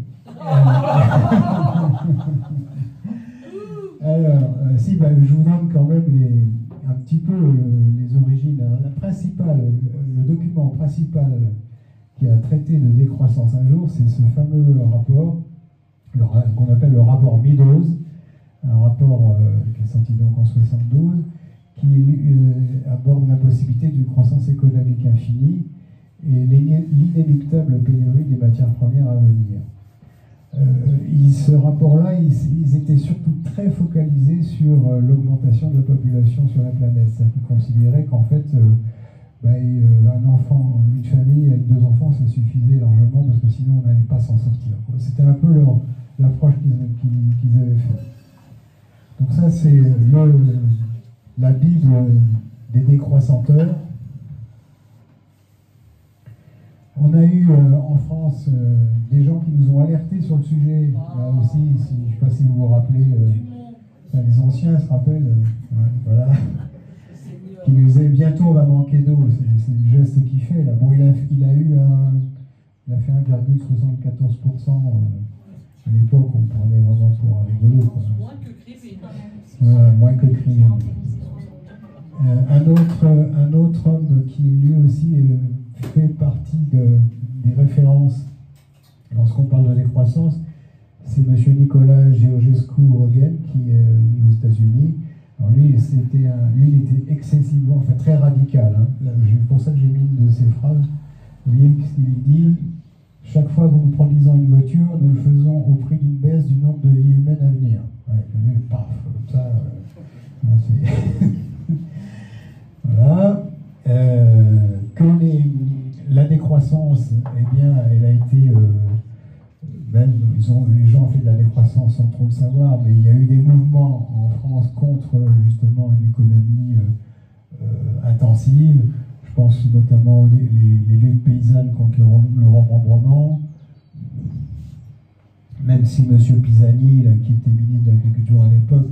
Alors, je vous donne quand même un petit peu les origines. Alors, le document principal qui a traité de décroissance un jour, c'est ce fameux rapport, qu'on appelle le rapport Meadows, un rapport qui est sorti donc en 1972, qui aborde la possibilité d'une croissance économique infinie et l'inéluctable pénurie des matières premières à venir. Ce rapport-là, ils étaient surtout très focalisés sur l'augmentation de la population sur la planète. C'est-à-dire qu'ils considéraient qu'en fait, un enfant, une famille avec 2 enfants, ça suffisait largement parce que sinon on n'allait pas s'en sortir. C'était un peu l'approche qu'ils avaient faite. Donc ça, c'est la Bible des décroissanteurs. On a eu en France des gens qui nous ont alertés sur le sujet. Là aussi, je ne sais pas si vous vous rappelez, les anciens se rappellent, voilà, qui nous disaient bientôt on va manquer d'eau. C'est le geste qu'il fait. Là. Bon, il a fait 1,74%. À l'époque, on prenait vraiment pour un rigolo. Moins que Krivine. Voilà, moins que Krivine. Un autre homme qui lui aussi fait partie des références lorsqu'on parle de décroissance, c'est M. Nicolas Georgescu-Roegen qui est aux États-Unis. Alors lui, il était excessivement, enfin très radical. Hein. C'est pour ça que j'ai mis une de ses phrases. Vous voyez qu'il dit « Chaque fois que nous produisons une voiture, nous le faisons au prix d'une baisse du nombre de vies humaines à venir. » Ouais, paf, comme ça, voilà. La décroissance, eh bien, elle a été... les gens ont fait de la décroissance sans trop le savoir, mais il y a eu des mouvements en France contre justement une économie intensive. Je pense notamment les luttes paysannes contre le remembrement. Même si M. Pisani, là, qui était ministre de l'Agriculture à l'époque,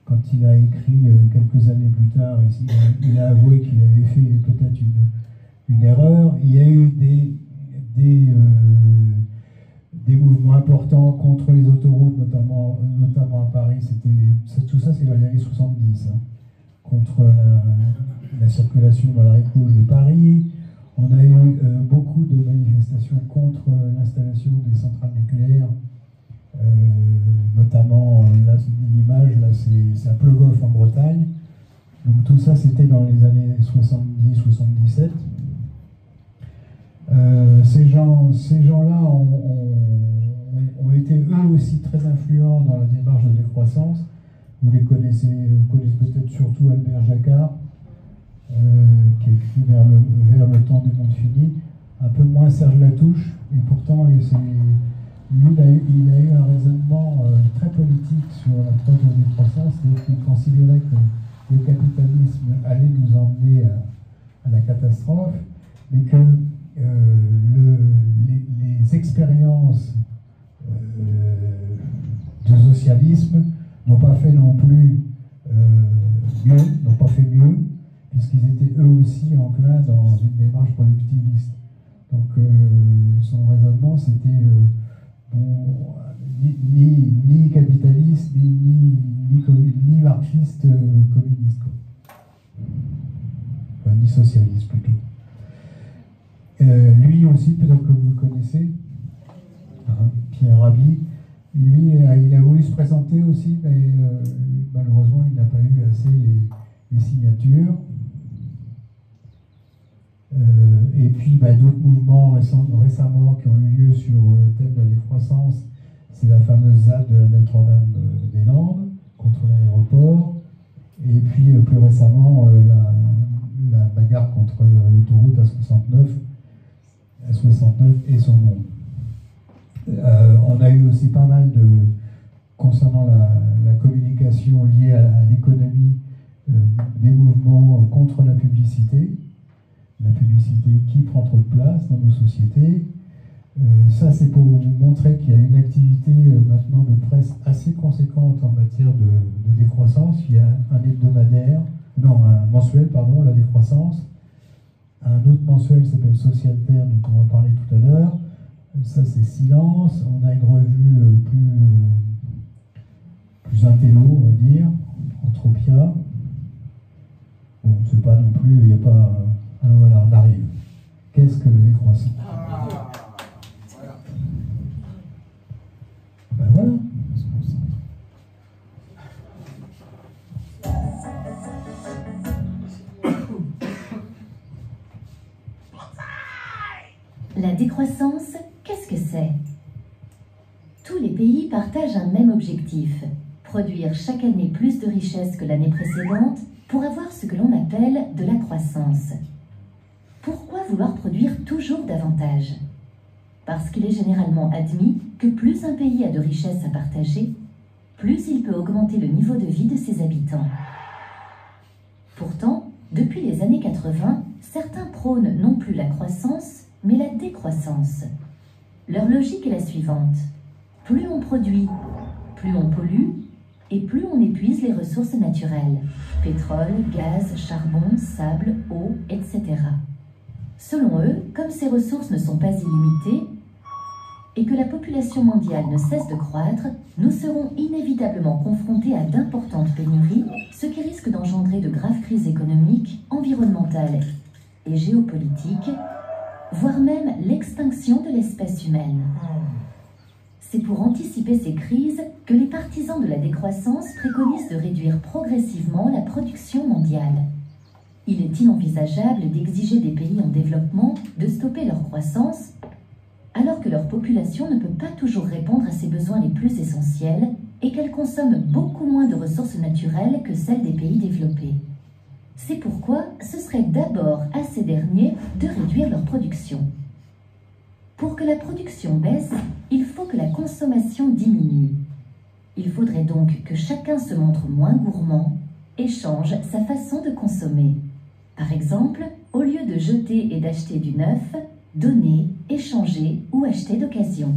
quand il a écrit quelques années plus tard, il a avoué qu'il avait fait peut-être une erreur. Il y a eu des mouvements importants contre les autoroutes, notamment à Paris. Tout ça, c'est dans les années 70, hein, contre la circulation dans la rive gauche de Paris. On a eu beaucoup de manifestations contre l'installation des centrales nucléaires, notamment, là, l'image, là, c'est à Plogoff en Bretagne. Donc tout ça, c'était dans les années 70-77. Ces gens-là ont été eux aussi très influents dans la démarche de décroissance. Vous connaissez peut-être surtout Albert Jacquard, qui a écrit vers le temps du monde fini, un peu moins Serge Latouche, et pourtant lui il a eu un raisonnement très politique sur l'approche de la décroissance, c'est-à-dire qu'il considérait que le capitalisme allait nous emmener à la catastrophe, mais que les expériences de socialisme n'ont pas fait non plus mieux, puisqu'ils étaient eux aussi enclins dans une démarche productiviste. Donc son raisonnement, c'était ni capitaliste, ni marxiste communiste, enfin, ni socialiste plutôt. Lui aussi, peut-être que vous le connaissez, hein, Pierre Rabhi, lui, il a voulu se présenter aussi, mais malheureusement, il n'a pas eu assez les signatures. Et puis, d'autres mouvements récemment qui ont eu lieu sur le thème de la décroissance, c'est la fameuse ZAD de la Notre-Dame-des-Landes contre l'aéroport, et puis plus récemment, la bagarre contre l'autoroute A69 et son nom. On a eu aussi pas mal concernant la communication liée à l'économie, des mouvements contre la publicité qui prend trop de place dans nos sociétés. Ça, c'est pour vous montrer qu'il y a une activité maintenant de presse assez conséquente en matière de décroissance. Il y a un mensuel, La Décroissance, un autre mensuel qui s'appelle Socialterre, dont on va parler tout à l'heure. Ça, c'est Silence. On a une revue plus intello, on va dire, Entropia. Bon, c'est pas non plus, il n'y a pas... Alors voilà, on arrive. Qu'est-ce que la décroissance? Voilà. La décroissance, qu'est-ce que c'est? Tous les pays partagent un même objectif, produire chaque année plus de richesses que l'année précédente pour avoir ce que l'on appelle de la croissance. Pourquoi vouloir produire toujours davantage? Parce qu'il est généralement admis que plus un pays a de richesses à partager, plus il peut augmenter le niveau de vie de ses habitants. Pourtant, depuis les années 80, certains prônent non plus la croissance, mais la décroissance. Leur logique est la suivante. Plus on produit, plus on pollue, et plus on épuise les ressources naturelles, pétrole, gaz, charbon, sable, eau, etc. Selon eux, comme ces ressources ne sont pas illimitées, et que la population mondiale ne cesse de croître, nous serons inévitablement confrontés à d'importantes pénuries, ce qui risque d'engendrer de graves crises économiques, environnementales et géopolitiques, voire même l'extinction de l'espèce humaine. C'est pour anticiper ces crises que les partisans de la décroissance préconisent de réduire progressivement la production mondiale. Il est inenvisageable d'exiger des pays en développement de stopper leur croissance, alors que leur population ne peut pas toujours répondre à ses besoins les plus essentiels et qu'elle consomme beaucoup moins de ressources naturelles que celles des pays développés. C'est pourquoi ce serait d'abord à ces derniers de réduire leur production. Pour que la production baisse, il faut que la consommation diminue. Il faudrait donc que chacun se montre moins gourmand et change sa façon de consommer. Par exemple, au lieu de jeter et d'acheter du neuf, donner, échanger ou acheter d'occasion.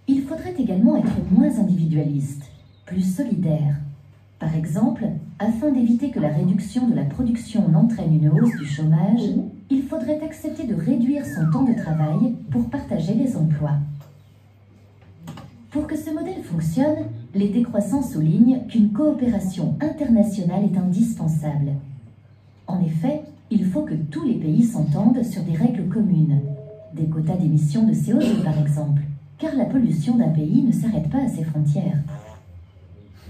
il faudrait également être moins individualiste, plus solidaire. Par exemple, afin d'éviter que la réduction de la production n'entraîne une hausse du chômage, il faudrait accepter de réduire son temps de travail pour partager les emplois. Pour que ce modèle fonctionne, les décroissants soulignent qu'une coopération internationale est indispensable. En effet, il faut que tous les pays s'entendent sur des règles communes, des quotas d'émissions de CO2 par exemple, car la pollution d'un pays ne s'arrête pas à ses frontières.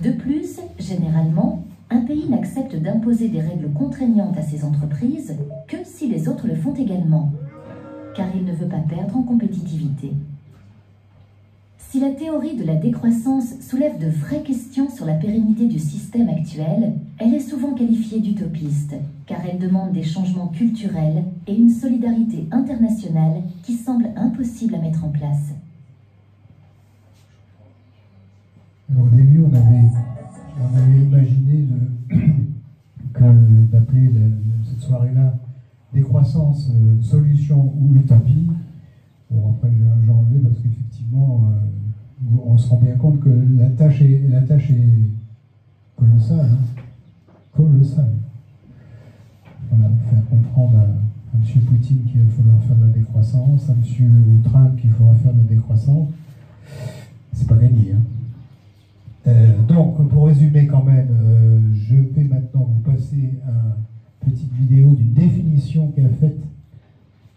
De plus, généralement, un pays n'accepte d'imposer des règles contraignantes à ses entreprises que si les autres le font également, car il ne veut pas perdre en compétitivité. Si la théorie de la décroissance soulève de vraies questions sur la pérennité du système actuel, elle est souvent qualifiée d'utopiste, car elle demande des changements culturels et une solidarité internationale qui semble impossible à mettre en place. Alors, au début, on avait imaginé d'appeler cette soirée-là décroissance, solution ou utopie. Bon, après, j'ai enlevé parce qu'effectivement, on se rend bien compte que la tâche est colossale. Hein. Colossale. Voilà, faire comprendre à M. Poutine qu'il va falloir faire de la décroissance, à M. Trump qu'il faudra faire de la décroissance. C'est pas gagné. Hein. Donc, pour résumer quand même, je vais maintenant vous passer une petite vidéo d'une définition qu'a faite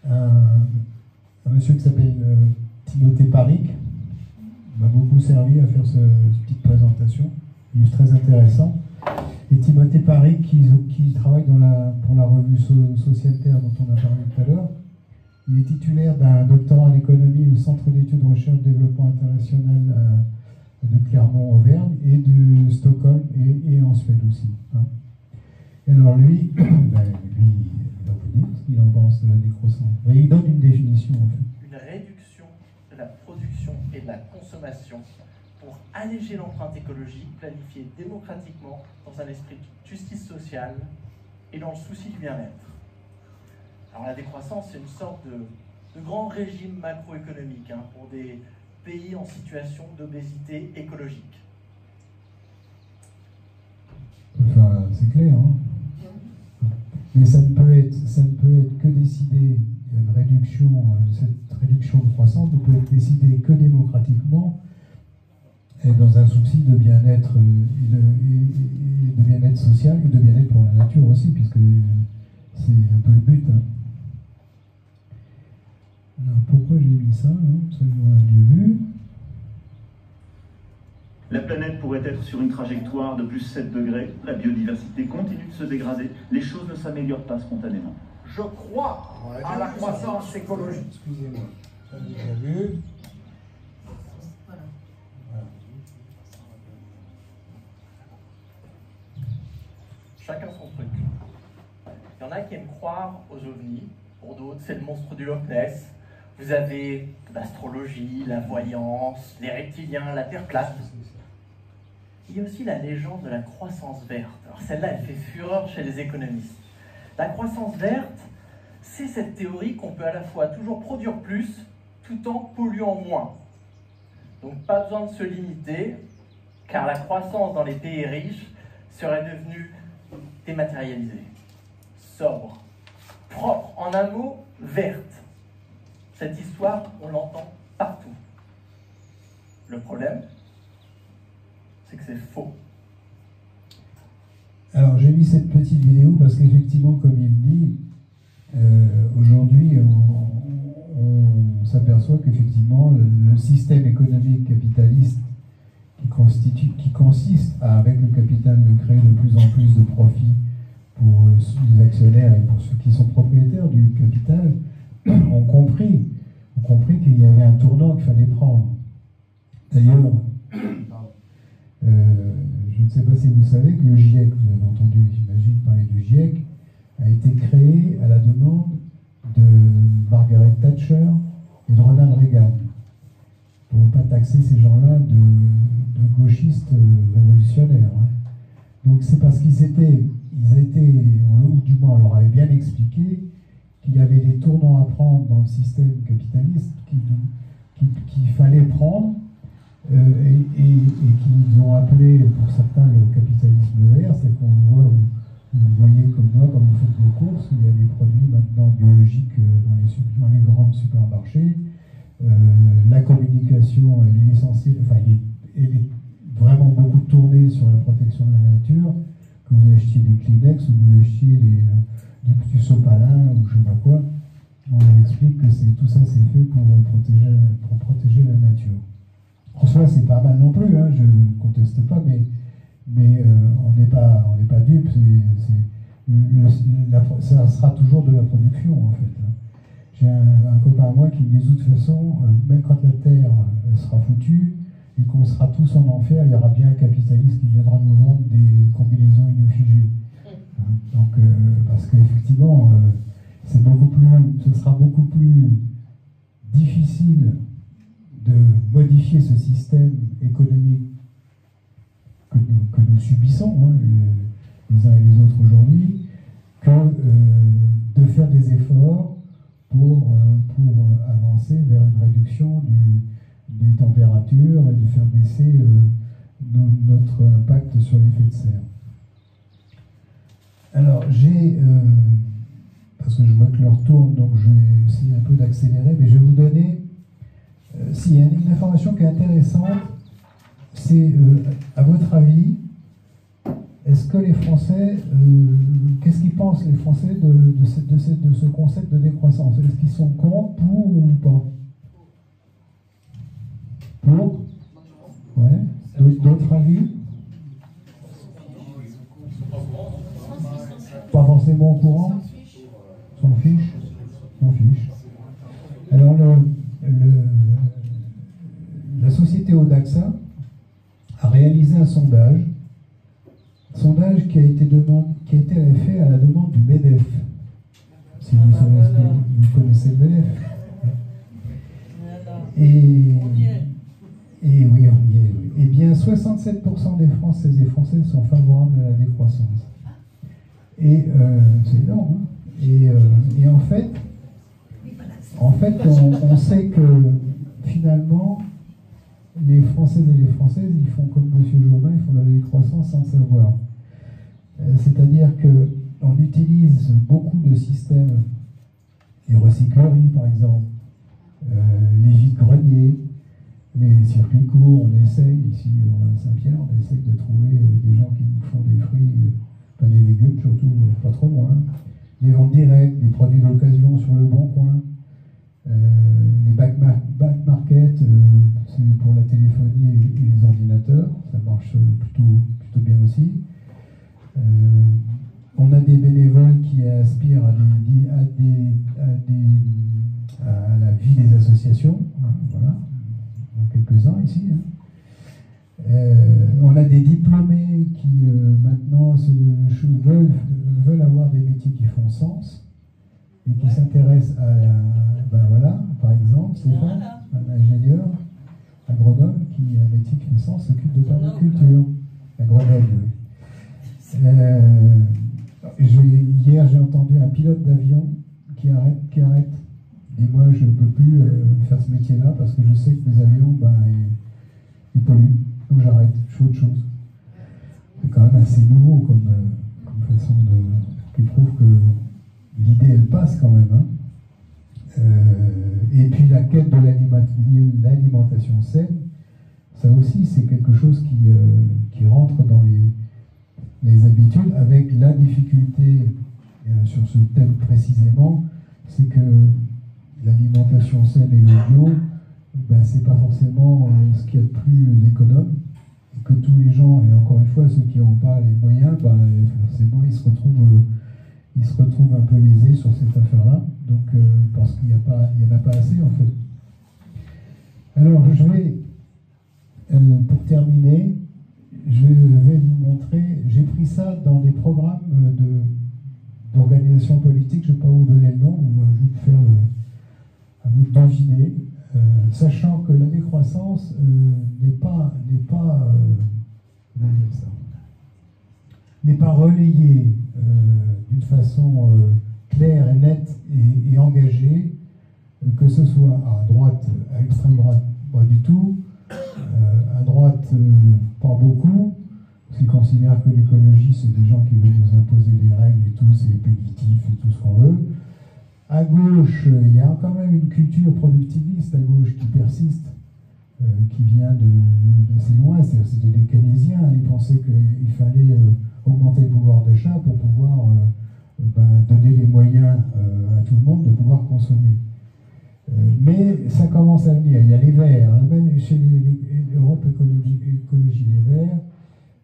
un monsieur qui s'appelle Timothée Paric. Il m'a beaucoup servi à faire cette petite présentation. Il est très intéressant. Et Timothée Paric, qui travaille pour la revue Sociétaire dont on a parlé tout à l'heure, il est titulaire d'un doctorat en économie au Centre d'études recherche et développement international de Clermont-Auvergne et de Stockholm et en Suède aussi. Hein. Et alors lui, il va vous dire ce qu'il en pense de la décroissance. Il donne une définition en fait. Une réduction de la production et de la consommation pour alléger l'empreinte écologique planifiée démocratiquement dans un esprit de justice sociale et dans le souci du bien-être. Alors la décroissance, c'est une sorte de grand régime macroéconomique pour des pays en situation d'obésité écologique. Enfin, c'est clair, hein. Mais ça ne peut être que décidé, cette réduction de croissance ne peut être décidée que démocratiquement et dans un souci de bien-être de bien-être social et de bien-être pour la nature aussi, puisque c'est un peu le but. Hein. Alors pourquoi j'ai mis ça, hein? Ça on a bien vu. La planète pourrait être sur une trajectoire de plus 7 degrés, la biodiversité continue de se dégrader, les choses ne s'améliorent pas spontanément. Je crois à la croissance écologique. Excusez-moi, ça j'ai déjà vu. Voilà. Chacun son truc. Il y en a qui aiment croire aux ovnis, pour d'autres c'est le monstre du Loch Ness. Vous avez l'astrologie, la voyance, les reptiliens, la Terre plate. Il y a aussi la légende de la croissance verte. Alors celle-là, elle fait fureur chez les économistes. La croissance verte, c'est cette théorie qu'on peut à la fois toujours produire plus, tout en polluant moins. Donc pas besoin de se limiter, car la croissance dans les pays riches serait devenue dématérialisée, sobre, propre, en un mot, verte. Cette histoire, on l'entend partout. Le problème, c'est que c'est faux. Alors j'ai mis cette petite vidéo parce qu'effectivement, comme il dit, aujourd'hui on s'aperçoit qu'effectivement le système économique capitaliste qui consiste à, avec le capital, de créer de plus en plus de profits pour les actionnaires et pour ceux qui sont propriétaires du capital, ont compris qu'il y avait un tournant qu'il fallait prendre. D'ailleurs, je ne sais pas si vous savez que le GIEC, vous avez entendu, j'imagine, parler du GIEC, a été créé à la demande de Margaret Thatcher et de Ronald Reagan, pour ne pas taxer ces gens-là de gauchistes révolutionnaires. Hein. Donc c'est parce qu'ils étaient, ou du moins on leur avait bien expliqué, qu'il y avait des tournants à prendre dans le système capitaliste qu'il fallait prendre et qu'ils ont appelé pour certains le capitalisme vert, c'est qu'on voit, vous voyez comme moi, quand vous faites vos courses, il y a des produits maintenant biologiques dans les grands supermarchés. La communication, elle est essentielle, enfin, elle est vraiment beaucoup tournée sur la protection de la nature. Que vous achetiez des Kleenex ou vous achetiez du sopalin ou je sais pas quoi, on vous explique que tout ça c'est fait pour protéger la nature. En soi, c'est pas mal non plus, hein, je ne conteste pas, mais on n'est pas dupe. Ça sera toujours de la production en fait. J'ai un copain à moi qui me dit de toute façon, même quand la Terre sera foutue et qu'on sera tous en enfer, il y aura bien un capitaliste qui viendra nous vendre des combinaisons inofigées. Donc, parce qu'effectivement, ce sera beaucoup plus difficile de modifier ce système économique que nous subissons, hein, les uns et les autres aujourd'hui, que de faire des efforts pour avancer vers une réduction des températures et de faire baisser notre impact sur l'effet de serre. Alors, parce que je vois que l'heure tourne, donc je vais essayer un peu d'accélérer, mais je vais vous donner, s'il y a une information qui est intéressante, c'est, à votre avis, est-ce que les Français, qu'est-ce qu'ils pensent les Français de ce concept de décroissance? Est-ce qu'ils sont contre, pour ou pas? Pour? Ouais. D'autres avis? Pas forcément au courant? S'en fiche? S'en fiche. Alors, la société Odaxa a réalisé un sondage qui a été fait à la demande du MEDEF. Si vous connaissez le MEDEF. Et oui, on y est. Oui. Eh bien, 67% des Françaises et Français sont favorables à la décroissance. Et c'est énorme. Hein. Et en fait, on sait que finalement, les Françaises et les Françaises, ils font comme M. Jourdain, ils font la décroissance sans le savoir. C'est-à-dire qu'on utilise beaucoup de systèmes, les recycleries par exemple, les vides-greniers, les circuits courts, on essaye, ici à Saint-Pierre, on essaye de trouver des gens qui nous font des fruits, pas des légumes surtout, pas trop loin, les ventes directes, des produits d'occasion sur le bon coin, les back market, c'est pour la téléphonie et les ordinateurs, ça marche plutôt bien aussi. On a des bénévoles qui aspirent à la vie des associations, hein, voilà, quelques-uns ici. Hein. On a des diplômés qui maintenant veulent avoir des métiers qui font sens et qui s'intéressent à voilà, par exemple, Stéphane, un ingénieur agronome qui a un métier qui fait sens, s'occupe de permaculture. À Grenoble, oui. Hier, j'ai entendu un pilote d'avion qui arrête. Et moi, je ne peux plus faire ce métier-là parce que je sais que mes avions, ils polluent. Donc j'arrête, je fais autre chose. C'est quand même assez nouveau comme façon qui prouve que l'idée, elle passe quand même. Hein. Et puis la quête de l'alimentation saine, ça aussi, c'est quelque chose qui rentre dans les habitudes, avec la difficulté sur ce thème précisément, c'est que l'alimentation saine et le bio, c'est pas forcément ce qu'il y a de plus économe, et que tous les gens, et encore une fois ceux qui n'ont pas les moyens, forcément ils se retrouvent un peu lésés sur cette affaire-là, donc parce qu'il n'y en a pas assez en fait. Alors je vais, pour terminer, je vais vous montrer, j'ai pris ça dans des programmes d'organisation politique, je ne vais pas vous donner le nom, à vous de deviner, sachant que la décroissance n'est pas relayée d'une façon claire et nette et engagée, que ce soit à droite, à extrême droite, pas du tout, pas beaucoup, parce qu'ils considèrent que l'écologie, c'est des gens qui veulent nous imposer des règles et tout, c'est péditif et tout ce qu'on veut. À gauche, il y a quand même une culture productiviste à gauche qui persiste, qui vient d'assez loin. C'était des Keynésiens, ils pensaient qu'il fallait augmenter le pouvoir d'achat pour pouvoir donner les moyens à tout le monde de pouvoir consommer. Mais ça commence à venir. Il y a les Verts, même chez l'Europe Écologie Les Verts,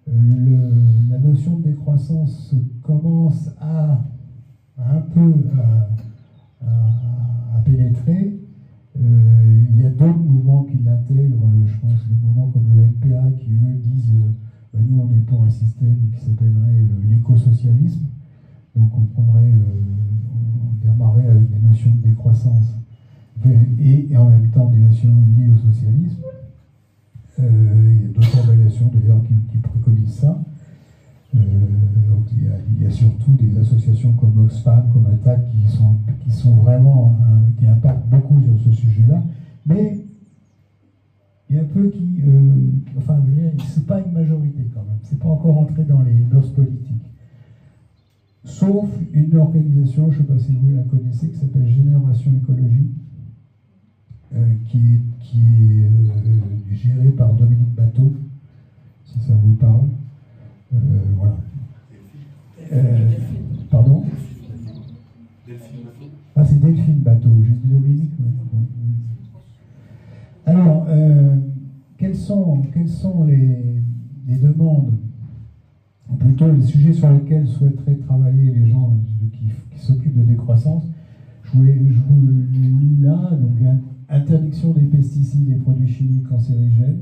la notion de décroissance commence à un peu à pénétrer. Il y a d'autres mouvements qui l'intègrent, je pense des mouvements comme le NPA qui eux disent nous on est pour un système qui s'appellerait l'écosocialisme, donc on démarrerait avec des notions de décroissance et en même temps des notions liées au socialisme. Il y a d'autres organisations d'ailleurs qui préconisent ça. Donc il y a surtout des associations comme Oxfam, comme Attac qui sont vraiment qui impactent beaucoup sur ce sujet-là, mais il y a un peu qui, enfin, je veux dire, c'est pas une majorité quand même, c'est pas encore entré dans les mœurs politiques. Sauf une organisation, je ne sais pas si vous la connaissez, qui s'appelle Génération Écologie, qui est gérée par Dominique Bateau, si ça vous parle. Voilà. Pardon ? Ah, c'est Delphine Bateau, j'ai dit Dominique. Alors, quelles sont les demandes, ou plutôt les sujets sur lesquels souhaiteraient travailler les gens qui s'occupent de décroissance? Je vous lis là, donc interdiction des pesticides et produits chimiques cancérigènes,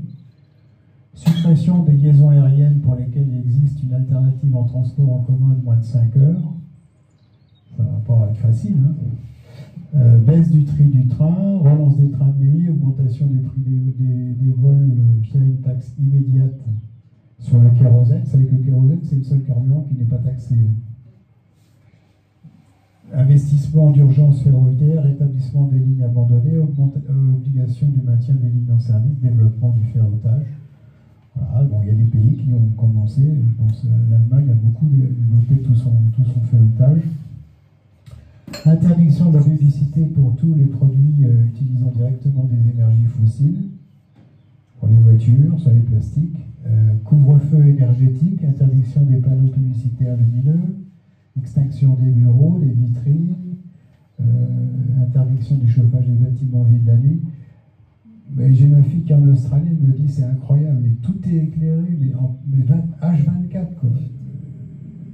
suppression des liaisons aériennes pour lesquelles il existe une alternative en transport en commun de moins de 5 heures. Ça ne va pas être facile. Baisse du prix du train, relance des trains de nuit, augmentation des prix des vols via une taxe immédiate sur le kérosène. Vous savez que le kérosène, c'est le seul carburant qui n'est pas taxé. Investissement d'urgence ferroviaire, rétablissement des lignes abandonnées, obligation du maintien des lignes en service, développement du ferroutage. Voilà, bon, il y a des pays qui ont commencé, je pense l'Allemagne a beaucoup développé tout son ferroutage. Interdiction de la publicité pour tous les produits utilisant directement des énergies fossiles, pour les voitures, sur les plastiques. Couvre-feu énergétique, interdiction des panneaux publicitaires lumineux, extinction des bureaux, des vitrines, interdiction du chauffage des bâtiments vides la nuit. Mais j'ai ma fille qui est en Australie, elle me dit c'est incroyable, mais tout est éclairé, mais H24 quoi.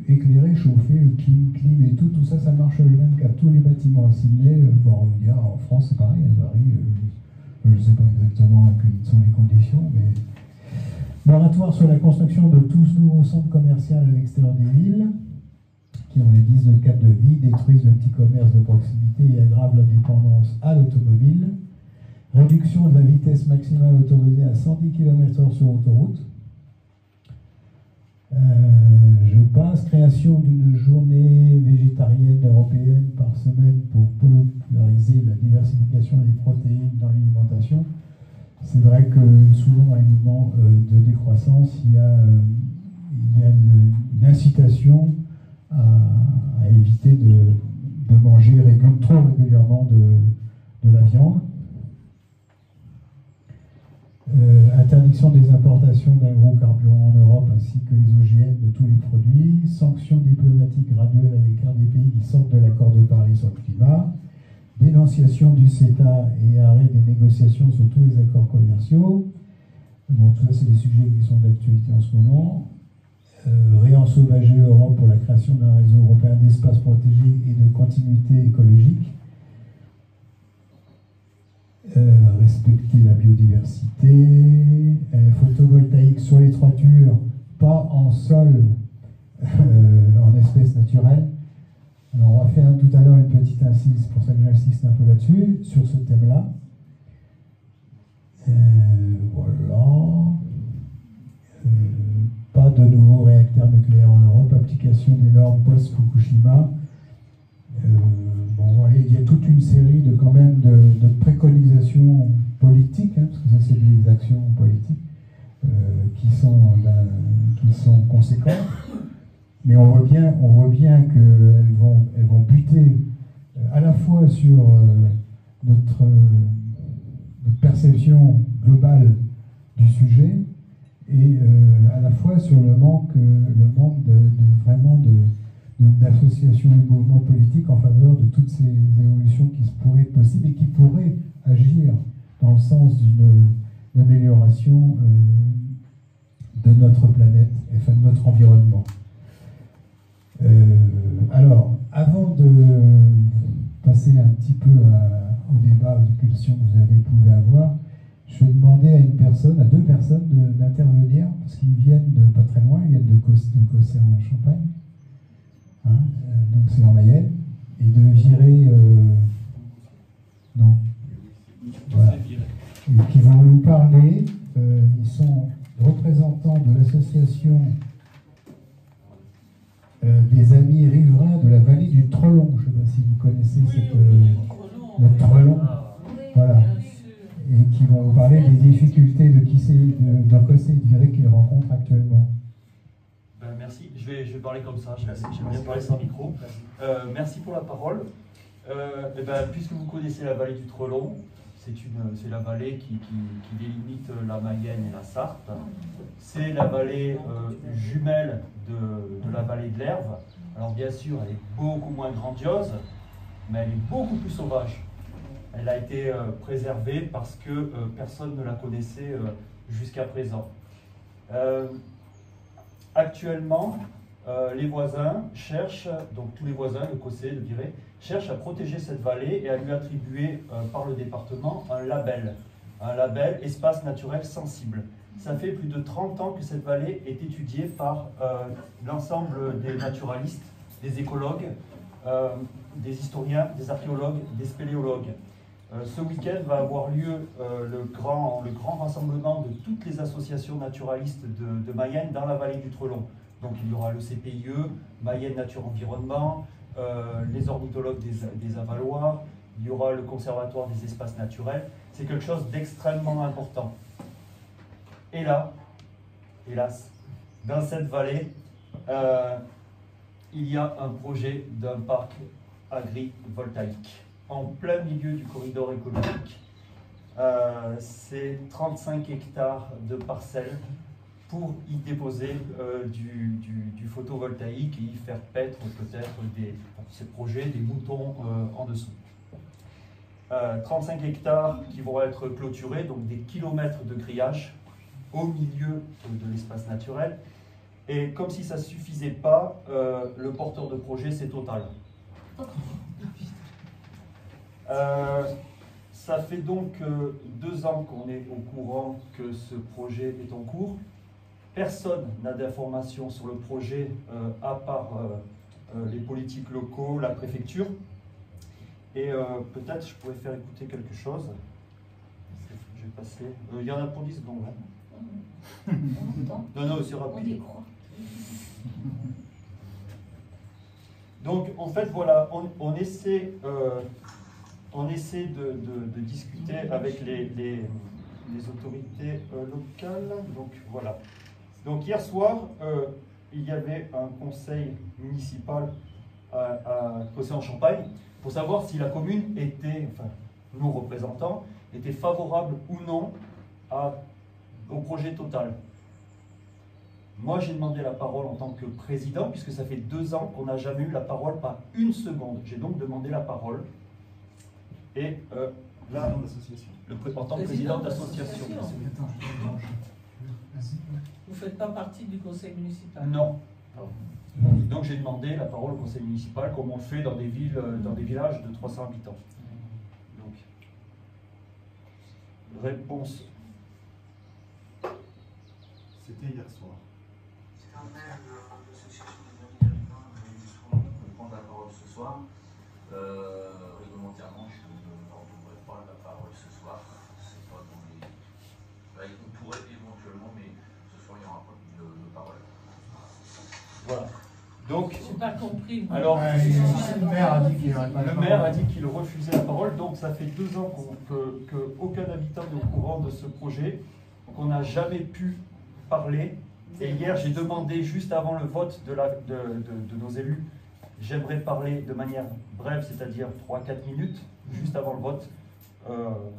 Éclairé, chauffé, clim et tout ça, ça marche H24. Tous les bâtiments à Sydney, voire en France c'est pareil, à Paris, je ne sais pas exactement quelles sont les conditions, mais... Moratoire sur la construction de tous nouveaux centres commerciaux à l'extérieur des villes, qui ont les 10 de cap de vie, détruisent le petit commerce de proximité et aggravent la dépendance à l'automobile. Réduction de la vitesse maximale autorisée à 110 km/h sur autoroute. Je passe, création d'une journée végétarienne européenne par semaine pour populariser la diversification des protéines dans l'alimentation. C'est vrai que souvent dans les mouvements de décroissance, il y a une incitation à éviter de manger trop régulièrement de la viande. Interdiction des importations d'agrocarburants en Europe ainsi que les OGM de tous les produits, sanctions diplomatiques graduelles à l'écart des pays qui sortent de l'accord de Paris sur le climat, dénonciation du CETA et arrêt des négociations sur tous les accords commerciaux. Bon, tout ça, c'est des sujets qui sont d'actualité en ce moment. Réensauvager l'Europe pour la création d'un réseau européen d'espaces protégés et de continuité écologique. Respecter la biodiversité, photovoltaïque sur les toitures, pas en sol, en espèces naturelles. Alors on va faire tout à l'heure une petite incise, c'est pour ça que j'insiste un peu là-dessus, sur ce thème-là. Voilà. Pas de nouveaux réacteurs nucléaires en Europe, application des normes post-Fukushima. Bon, il y a toute une série de préconisations politiques, parce que ça c'est des actions politiques, qui sont conséquentes, mais on voit bien qu'elles vont buter à la fois sur notre perception globale du sujet et à la fois sur le manque vraiment d'associations et mouvements politiques en faveur de toutes ces évolutions qui pourraient être possibles et qui pourraient agir dans le sens d'une amélioration de notre planète, enfin de notre environnement. Alors, avant de passer un petit peu au débat, aux questions que vous pouvez avoir, je vais demander à deux personnes d'intervenir, parce qu'ils viennent de pas très loin, ils viennent de Cossé en Champagne, hein, donc c'est en Mayenne, et de virer... non. Voilà. Et qui vont nous parler, ils sont représentants de l'association des amis riverains de la vallée du Trelon. Je ne sais pas si vous connaissez le Trelon. Voilà. Et qui vont vous parler des difficultés de Cossé et de Viré qu'ils rencontrent actuellement. Merci. Je vais parler comme ça. J'aime bien parler sans micro. Merci pour la parole. Puisque vous connaissez la vallée du Trelon, c'est la vallée qui délimite la Mayenne et la Sarthe. C'est la vallée jumelle de la vallée de l'Erve. Alors bien sûr, elle est beaucoup moins grandiose, mais elle est beaucoup plus sauvage. Elle a été préservée parce que personne ne la connaissait jusqu'à présent. Actuellement, les voisins cherchent, donc tous les voisins de Cossé, de Viré, cherchent à protéger cette vallée et à lui attribuer par le département un label espace naturel sensible. Ça fait plus de 30 ans que cette vallée est étudiée par l'ensemble des naturalistes, des écologues, des historiens, des archéologues, des spéléologues. Ce week-end va avoir lieu le grand rassemblement de toutes les associations naturalistes de Mayenne dans la vallée du Trelon. Donc il y aura le CPIE, Mayenne Nature Environnement, les ornithologues des Avaloirs, il y aura le Conservatoire des espaces naturels. C'est quelque chose d'extrêmement important. Et là, hélas, dans cette vallée, il y a un projet d'un parc agrivoltaïque en plein milieu du corridor écologique. C'est 35 hectares de parcelles pour y déposer du photovoltaïque et y faire paître peut-être ces projets, des moutons en dessous. 35 hectares qui vont être clôturés, donc des kilomètres de grillage au milieu de l'espace naturel. Et comme si ça ne suffisait pas, le porteur de projet, c'est Total. Ça fait donc 2 ans qu'on est au courant que ce projet est en cours. Personne n'a d'informations sur le projet à part les politiques locaux, la préfecture. Et peut-être je pourrais faire écouter quelque chose. Je vais passer. Il y en a pour 10 secondes. Hein. Non, c'est rapide. Donc en fait, voilà, on essaie de discuter avec les autorités locales. Donc voilà. Donc hier soir, il y avait un conseil municipal à Cossé-en-Champagne pour savoir si la commune était, enfin, nos représentants, étaient favorables ou non au projet Total. Moi, j'ai demandé la parole en tant que président, puisque ça fait 2 ans qu'on n'a jamais eu la parole, pas une seconde. J'ai donc demandé la parole. Et là, en tant que président d'association. Vous ne faites pas partie du conseil municipal? Non. Donc j'ai demandé la parole au conseil municipal, comme on le fait dans des villes, dans des villages de 300 habitants. Donc, réponse. C'était hier soir. C'est un maire de l'association des amis riverains de prendre la parole ce soir. Réglementairement, je ne devrais pas la parole ce soir. C'est pas dans les... on pourrait éventuellement, mais ce soir, il n'y aura pas de parole. Voilà. Donc, j'ai pas compris. Alors, le maire a dit qu'il refusait la parole. Donc, ça fait 2 ans qu'aucun habitant n'est au courant de ce projet. Donc, on n'a jamais pu parler. Et hier, j'ai demandé, juste avant le vote de nos élus, j'aimerais parler de manière brève, c'est-à-dire 3-4 minutes, juste avant le vote.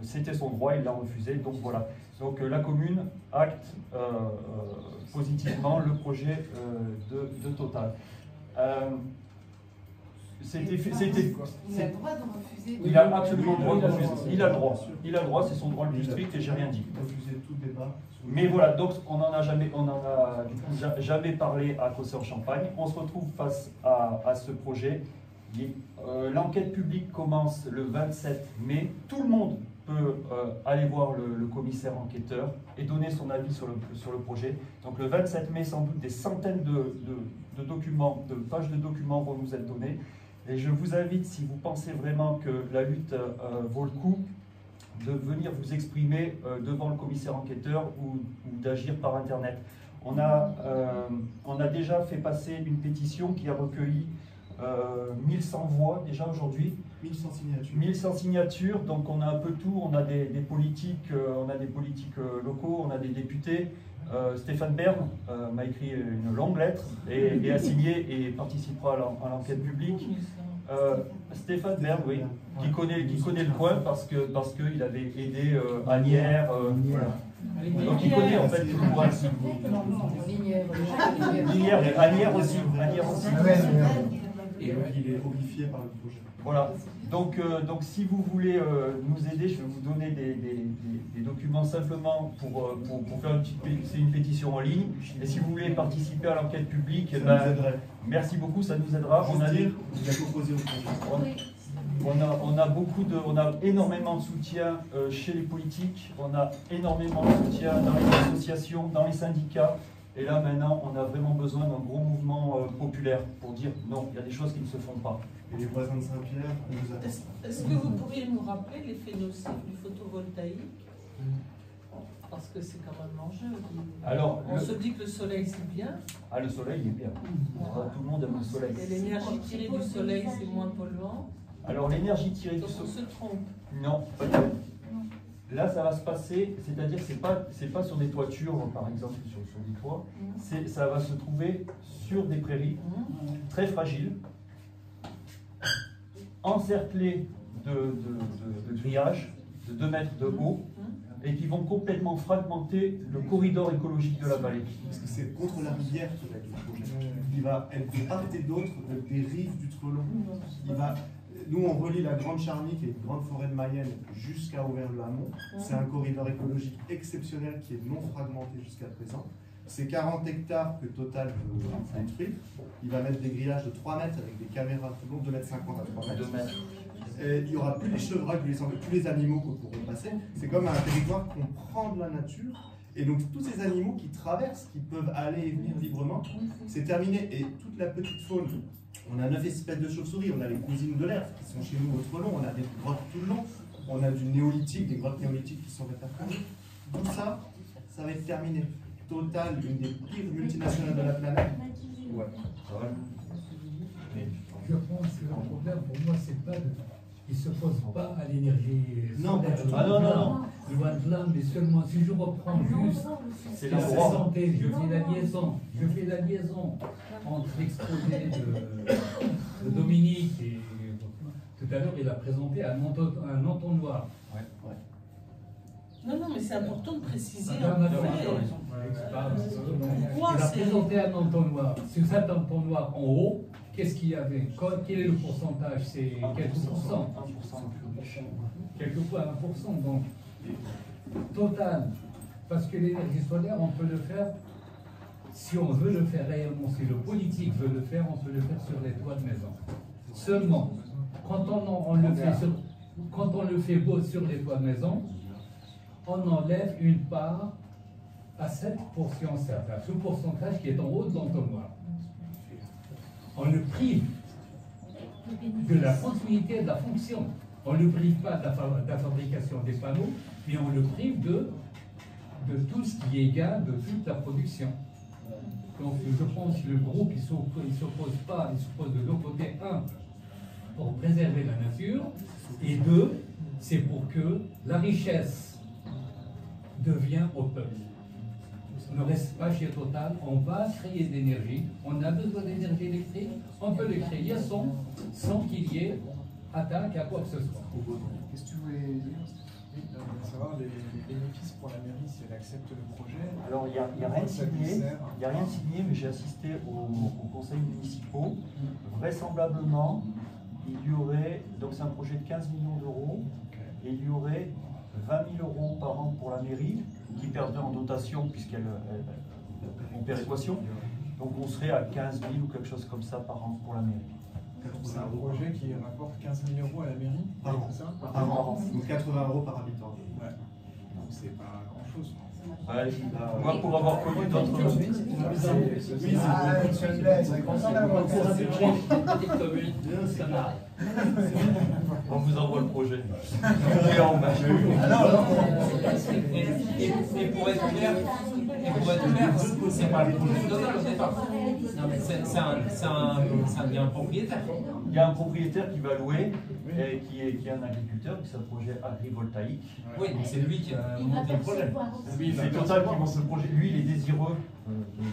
C'était son droit, il l'a refusé, donc voilà. Donc la commune acte positivement le projet de Total. Il a le droit de refuser. Il a absolument le droit de refuser. Il a le droit, c'est son droit le plus strict et j'ai rien dit. Refuser tout débat. Mais voilà, donc on n'en a jamais parlé à Cossé-en-Champagne. On se retrouve face à ce projet. L'enquête publique commence le 27 mai. Tout le monde peut aller voir le commissaire enquêteur et donner son avis sur le projet. Donc le 27 mai, sans doute des centaines de documents, de pages de documents vont nous être donnés. Et je vous invite, si vous pensez vraiment que la lutte vaut le coup, de venir vous exprimer devant le commissaire enquêteur ou d'agir par Internet. On a déjà fait passer une pétition qui a recueilli 1100 voix déjà aujourd'hui. 1100 signatures. 1100 signatures, donc on a un peu tout. On a des politiques, locaux, on a des députés. Stéphane Bern m'a écrit une longue lettre et a signé et participera à l'enquête publique. Stéphane Bern, oui, qui connaît le coin parce qu'il avait aidé Agnières. Donc il connaît en fait tout le coin. Agnières aussi. Et donc il est horrifié par le projet. Voilà. Donc si vous voulez nous aider, je vais vous donner des documents simplement pour faire une pétition en ligne. Et si vous voulez participer à l'enquête publique, merci beaucoup, ça nous aidera. On a énormément de soutien chez les politiques, on a énormément de soutien dans les associations, dans les syndicats. Et là, maintenant, on a vraiment besoin d'un gros mouvement populaire pour dire non, il y a des choses qui ne se font pas. Et les voisins de Saint-Pierre, on vous attend. Est-ce que vous pourriez nous rappeler l'effet nocif du photovoltaïque? Parce que c'est quand même l'enjeu. Alors, on se dit que le soleil c'est bien. Ah, le soleil il est bien. Tout le monde aime le soleil. Et l'énergie tirée du soleil c'est moins polluant. Alors l'énergie tirée du soleil. On se trompe. Non, pas du tout. Là, ça va se passer, c'est-à-dire que c'est pas sur des toitures, par exemple, sur des toits. Ça va se trouver sur des prairies très fragiles, encerclées de grillages de 2 mètres de haut, et qui vont complètement fragmenter le corridor écologique de la vallée. Parce que c'est contre la rivière qui va être le projet. Il va être de part et d'autre des rives du Trelon. Nous, on relie la Grande Charny, qui est une grande forêt de Mayenne, jusqu'à Auvergne-l'Amont. C'est un corridor écologique exceptionnel qui est non fragmenté jusqu'à présent. C'est 40 hectares que Total peut détruire. Il va mettre des grillages de 3 mètres avec des caméras tout long, 2,50 m à 3 mètres. Et il n'y aura plus les chevreuils, plus les animaux qui pourront passer. C'est comme un territoire qu'on prend de la nature. Et donc tous ces animaux qui traversent, qui peuvent aller et venir librement, c'est terminé. Et toute la petite faune, on a 9 espèces de chauves-souris, on a les cousines de l'herbe qui sont chez nous au Trelon, on a des grottes tout le long, on a du néolithique, des grottes néolithiques qui sont répertoriées. Tout ça, ça va être terminé. Total, une des pires multinationales de la planète. Ouais. Je pense que le problème pour moi, c'est pas il ne se pose pas à l'énergie solaire. Non. Loin de là, mais seulement si je reprends juste la santé, je fais la liaison entre l'exposé de Dominique et tout à l'heure, il a présenté un entonnoir. Non, mais c'est important de préciser. Il a présenté un entonnoir. Sur cet entonnoir en haut, qu'est-ce qu'il y avait? Quel est le pourcentage? C'est quelques pourcents. 1%. Quelquefois 1%. Donc, total. Parce que l'énergie solaire, on peut le faire, si on veut le faire réellement, si le politique veut le faire, on peut le faire sur les toits de maison. Seulement, quand on le fait beau sur les toits de maison, on enlève une part à cette portion certaine, ce pourcentage qui est en haut de l'entonnoir. On le prive de la continuité de la fonction. On ne le prive pas de la fabrication des panneaux, mais on le prive de tout ce qui est gain de toute la production. Donc je pense que le groupe, il ne s'oppose pas, il s'oppose de 2 côtés. 1, pour préserver la nature, et 2, c'est pour que la richesse devient au peuple. ne reste pas chez Total, on va créer de l'énergie, on a besoin d'énergie électrique, on peut le créer sans qu'il y ait attaque à quoi que ce soit. Qu'est-ce que tu voulais dire? Savoir les bénéfices pour la mairie si elle accepte le projet. Alors, il n'y a rien de signé, mais j'ai assisté aux conseils municipaux. Vraisemblablement, il y aurait, donc c'est un projet de 15 millions d'euros, et il y aurait 20 000 euros par an pour la mairie, qui perdrait en dotation puisqu'elle en péréquation. Donc on serait à 15 000 ou quelque chose comme ça par an pour la mairie. C'est un projet qui rapporte 15 000 euros à la mairie, c'est ça? Par an, donc 80 euros par habitant. Ouais. Donc c'est pas grand-chose. Ouais, moi, pour avoir connu d'autres... Oui, c'est une blague, c'est content d'avoir un petite commune, ça m'arrive. On vous envoie le projet. Et pour être clair, c'est pas le projet de Total au départ. Non, mais c'est un bien propriétaire. Il y a un propriétaire qui va louer, et qui est un agriculteur, qui c'est un projet agrivoltaïque. Oui, donc c'est lui qui a monté le projet. C'est Total qui monte le projet. Lui, il est désireux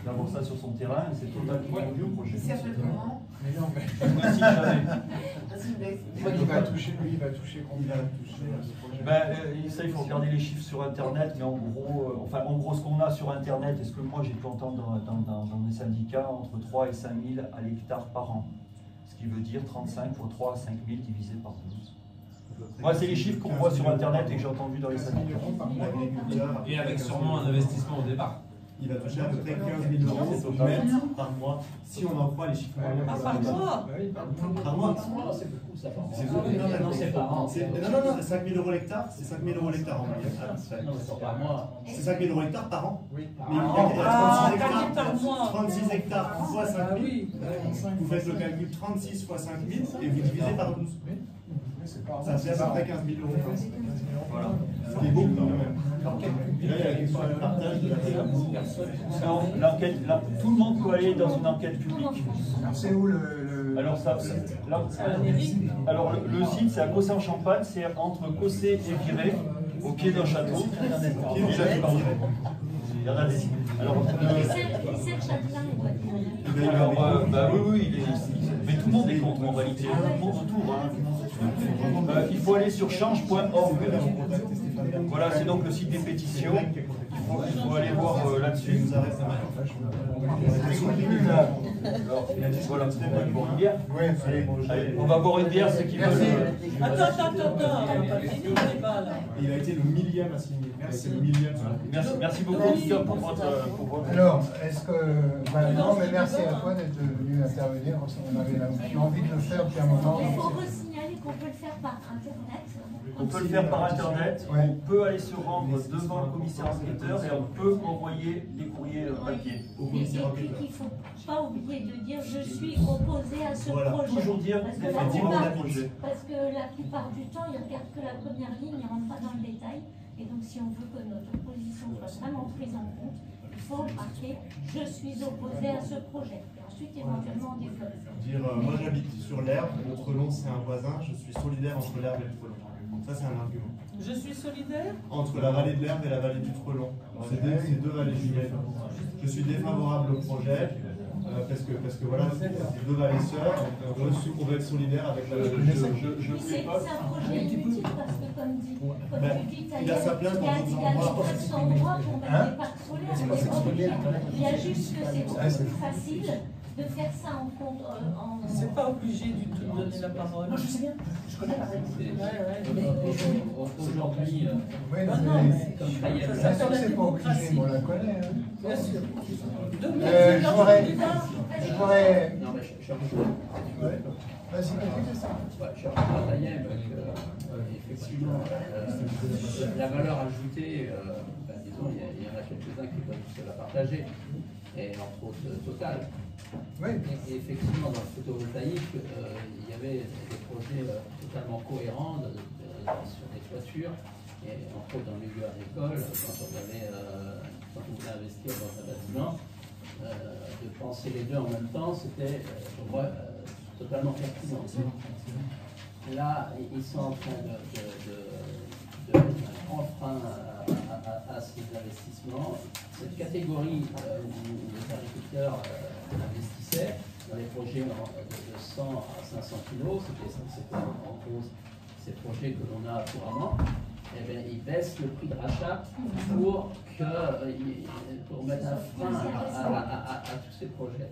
d'avoir ça sur son terrain, et c'est Total qui monte le projet. C'est fait comment? Mais non, mais... Il va toucher combien? Ça, il faut regarder les chiffres sur Internet, mais en gros, ce qu'on a sur Internet, et ce que moi j'ai pu entendre dans des syndicats, entre 3 et 5 000 à l'hectare par an. Ce qui veut dire 35 fois 3 à 5 000 divisé par 12. Moi, c'est les chiffres qu'on voit sur Internet et que j'ai entendu dans les syndicats. Et avec sûrement un investissement au départ. Il va toucher à peu près 15 000 euros net par mois, si on en croit les chiffres moyens. Par mois? Par mois. C'est beaucoup, ça part. Non, c'est pas an. Non, c'est 5 000 euros l'hectare, c'est 5 000 euros l'hectare en moyenne. Non, c'est par mois. C'est 5 000 euros l'hectare par an. Oui. Mais il y a 36 hectares fois 5 000. Vous faites le calcul 36 fois 5 000 et vous divisez par 12. Ça fait à peu près 15 000 euros. Voilà. Ce qui est beaucoup quand même. Et là, il y a la question du partage de la l'enquête, tout le monde peut aller dans une enquête publique. C'est où le... Alors, le site, c'est à Cossé-en-Champagne, c'est entre Cossé et Viré, au pied d'un château. Il y en a des. Alors, oui, mais tout le monde est contre en réalité. Tout le monde autour. Il faut aller sur change.org. Voilà, c'est donc le site des pétitions. Il faut aller voir là-dessus. Voilà, on va boire une bière. Allez, on va boire une bière, ceux qui veulent. Attends, il a été le millième à signer. C'est le millième. Merci beaucoup pour votre. Alors, est-ce que. Non, mais merci à toi d'être venu intervenir. On avait envie de le faire depuis un moment. Il faut re-signaler qu'on peut le faire par Internet. On peut le faire par Internet, on peut aller se rendre devant le commissaire enquêteur et on peut envoyer des courriers papier au commissaire enquêteur. Il ne faut pas oublier de dire je suis opposé à ce projet. Toujours dire parce que la plupart du temps, ils regardent que la première ligne, ils ne rentrent pas dans le détail. Et donc si on veut que notre position soit vraiment prise en compte, il faut marquer je suis opposé à ce projet. Et ensuite, éventuellement, on développe. Dire moi j'habite sur l'herbe, le Trelon c'est un voisin, je suis solidaire entre l'herbe et le Trelon. Ça, c'est un argument. Je suis solidaire? Entre la vallée de l'Herbe et la vallée du Trelon. C'est deux vallées jumelles. Je suis défavorable au projet parce que voilà, c'est deux vallées sœurs. On veut être solidaire avec la vallée du Trelon. C'est un projet inutile parce que, comme tu dis, il a sa place dans d'autres endroits. Pour mettre des parcs solaires. Il y a juste que c'est beaucoup plus facile de faire ça en compte. C'est pas obligé du tout de donner la parole. Non, je sais bien, je connais la réalité. Aujourd'hui, ça c'est pas obligé, on la connaît. Bien sûr. Je pourrais. Non, mais je Vas-y, je travaillais avec effectivement la valeur ajoutée, disons, il y en a quelques-uns qui peuvent se la partager, et entre autres Total. Oui. Et effectivement, dans le photovoltaïque, il y avait des projets totalement cohérents sur des toitures, et entre autres dans le milieu agricole, quand on voulait investir dans un bâtiment, de penser les deux en même temps, c'était, je crois, totalement pertinent. Là, ils sont en train de mettre un grand frein à capacité d'investissement. Cette catégorie où les agriculteurs investissaient dans les projets de 100 à 500 kg, c'était en cause ces projets que l'on a couramment, eh bien, ils baissent le prix de rachat pour mettre un frein à tous ces projets.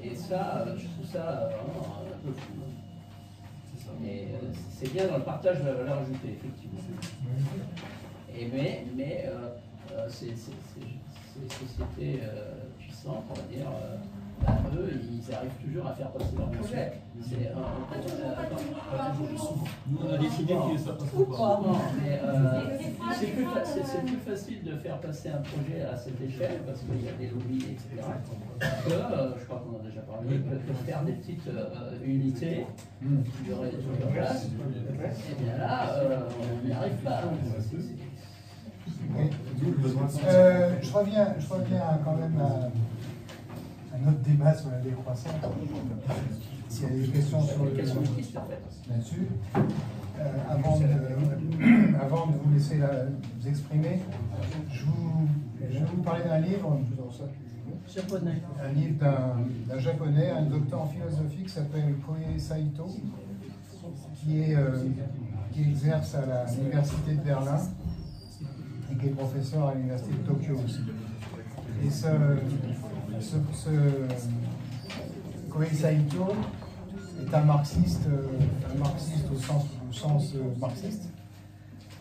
Et ça, je trouve ça un peu fou. Et c'est bien dans le partage de la valeur ajoutée, effectivement. Mais ces sociétés puissantes, on va dire, eux, ils arrivent toujours à faire passer leur projet. Nous, on a décidé que ça passe pas. C'est plus facile de faire passer un projet à cette échelle, parce qu'il y a des lobbies, etc. Que, je crois qu'on en a déjà parlé, que faire des petites unités qui auraient toujours place. Et bien là, on n'y arrive pas. Je reviens quand même à notre débat sur la décroissance. S'il y a des questions sur là-dessus, avant de vous laisser vous exprimer, je vais vous parler d'un livre, un livre d'un japonais, un docteur en philosophie qui s'appelle Kohei Saito, qui exerce à l'université de Berlin et qui est professeur à l'université de Tokyo aussi. Et ce Kohei Saito est un marxiste au sens marxiste,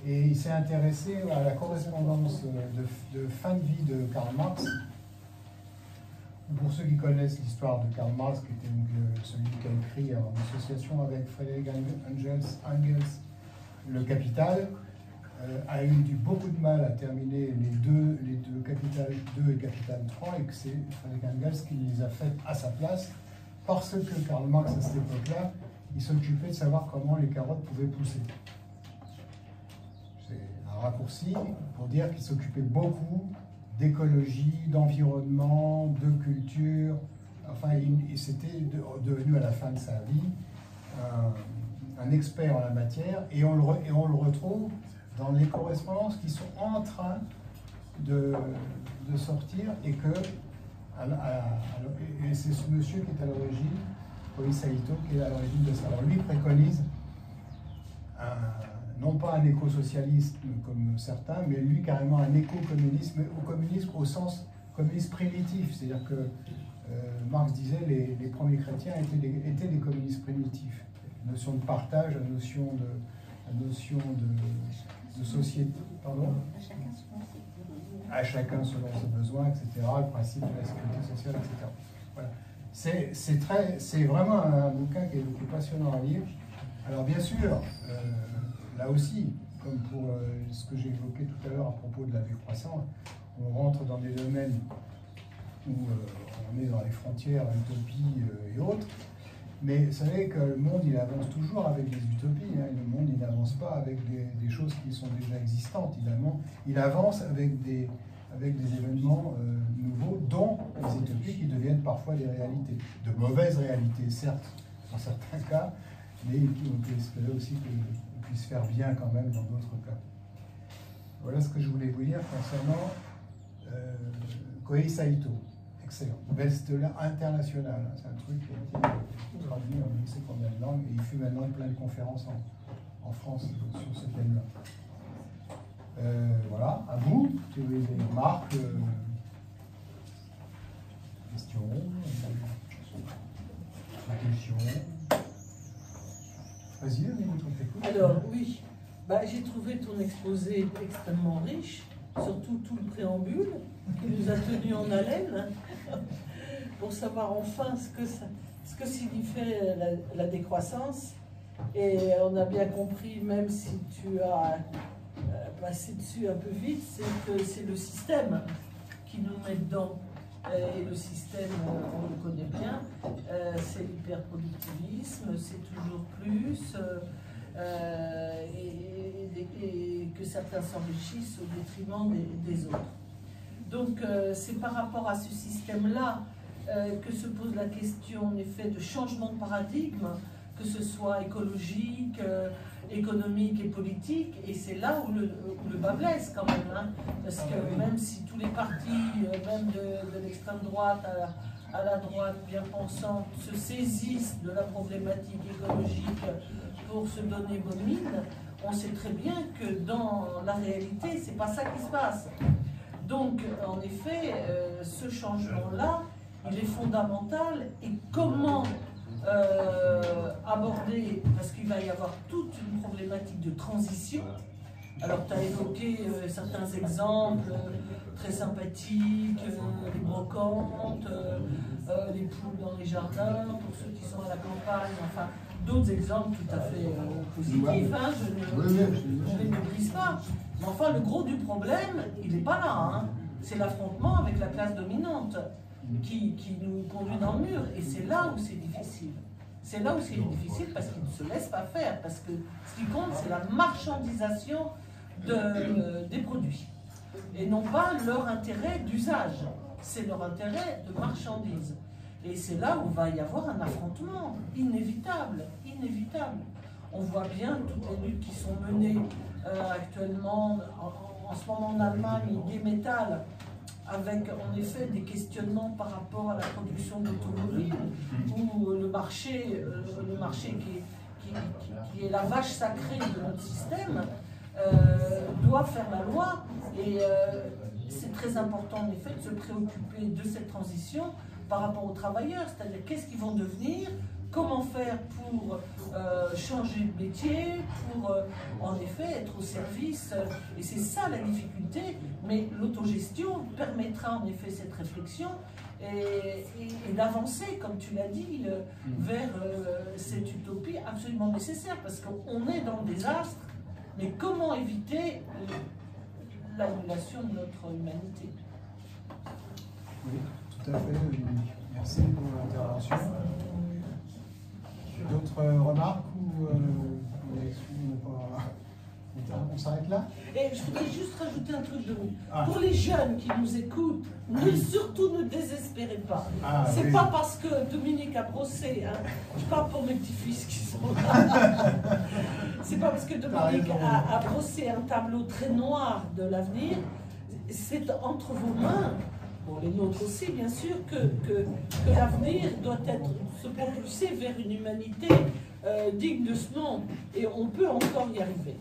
et il s'est intéressé à la correspondance de fin de vie de Karl Marx. Pour ceux qui connaissent l'histoire de Karl Marx, qui était donc celui qui a écrit en association avec Friedrich Engels Le Capital, a eu beaucoup de mal à terminer les deux Capital 2 et Capital 3, et que c'est Friedrich Engels qui les a faites à sa place, parce que Karl Marx, à cette époque-là, il s'occupait de savoir comment les carottes pouvaient pousser. C'est un raccourci pour dire qu'il s'occupait beaucoup d'écologie, d'environnement, de culture. Enfin, il s'était devenu à la fin de sa vie un expert en la matière, et on le retrouve dans les correspondances qui sont en train de sortir, et et c'est ce monsieur qui est à l'origine, Kohei Saito, qui est à l'origine de ça. Alors lui préconise non pas un éco-socialisme comme certains, mais lui carrément un éco-communisme, au communisme au sens communiste primitif. C'est-à-dire que Marx disait les premiers chrétiens étaient des communistes primitifs. La notion de partage, la notion de société, pardon, à chacun selon ses besoins, etc., le principe de la sécurité sociale, etc. Voilà. C'est vraiment un bouquin qui est passionnant à lire. Alors bien sûr, là aussi, comme pour ce que j'ai évoqué tout à l'heure à propos de la décroissance, on rentre dans des domaines où on est dans les frontières, l'utopie et autres. Mais vous savez que le monde, il avance toujours avec des utopies. Hein. Le monde, il n'avance pas avec des choses qui sont déjà existantes. Il avance avec des événements nouveaux, dont les utopies qui deviennent parfois des réalités. De mauvaises réalités, certes, dans certains cas, mais on peut espérer aussi qu'on puisse faire bien quand même dans d'autres cas. Voilà ce que je voulais vous dire concernant Kohei Saito. Excellent. Best-seller international. C'est un truc qui a été traduit en je ne sais combien de langues, et il fait maintenant plein de conférences en France sur ce thème-là. Voilà, à vous, si vous avez des remarques, questions, vas-y, alors oui, j'ai trouvé ton exposé extrêmement riche, surtout tout le préambule qui nous a tenus en haleine pour savoir enfin ce que signifiait la décroissance. Et on a bien compris, même si tu as passé dessus un peu vite, c'est que c'est le système qui nous met dedans. Et le système, on le connaît bien, c'est l'hyperproductivisme, c'est toujours plus, et que certains s'enrichissent au détriment des autres. Donc c'est par rapport à ce système-là que se pose la question, en effet, de changement de paradigme que ce soit écologique, économique et politique, et c'est là où le bas blesse quand même, hein, parce que même si tous les partis, même de l'extrême droite à la droite bien pensante, se saisissent de la problématique écologique pour se donner bonne mine, on sait très bien que dans la réalité, c'est pas ça qui se passe. Donc, en effet, ce changement-là, il est fondamental, et comment aborder, parce qu'il va y avoir toute une problématique de transition. Alors, tu as évoqué certains exemples très sympathiques, les brocantes, les poules dans les jardins, pour ceux qui sont à la campagne, enfin, d'autres exemples tout à fait positifs, hein, je ne les méprise pas. Mais enfin, le gros du problème, il n'est pas là, hein. C'est l'affrontement avec la classe dominante qui nous conduit dans le mur, et c'est là où c'est difficile. C'est là où c'est difficile parce qu'ils ne se laissent pas faire, parce que ce qui compte, c'est la marchandisation des produits, et non pas leur intérêt d'usage, c'est leur intérêt de marchandise. Et c'est là où va y avoir un affrontement inévitable, inévitable. On voit bien toutes les luttes qui sont menées actuellement, en ce moment en Allemagne, des métals, avec en effet des questionnements par rapport à la production d'automobiles, où le marché qui est la vache sacrée de notre système, doit faire la loi, et c'est très important en effet de se préoccuper de cette transition par rapport aux travailleurs, c'est-à-dire qu'est-ce qu'ils vont devenir, comment faire pour changer de métier, pour en effet être au service, et c'est ça la difficulté, mais l'autogestion permettra en effet cette réflexion et d'avancer, comme tu l'as dit, vers cette utopie absolument nécessaire, parce qu'on est dans le désastre, mais comment éviter l'annulation de notre humanité? Oui, tout à fait. Merci pour l'intervention. D'autres remarques ou on s'arrête là? Et je voudrais juste rajouter un truc de vous. Pour les jeunes qui nous écoutent, surtout ne désespérez pas. C'est pas parce que Dominique a brossé, hein, je parle pour mes petits-fils qui sont là. C'est pas parce que Dominique a brossé un tableau très noir de l'avenir, c'est entre vos mains, pour les nôtres aussi bien sûr, que l'avenir doit se propulser vers une humanité digne de ce nom, et on peut encore y arriver.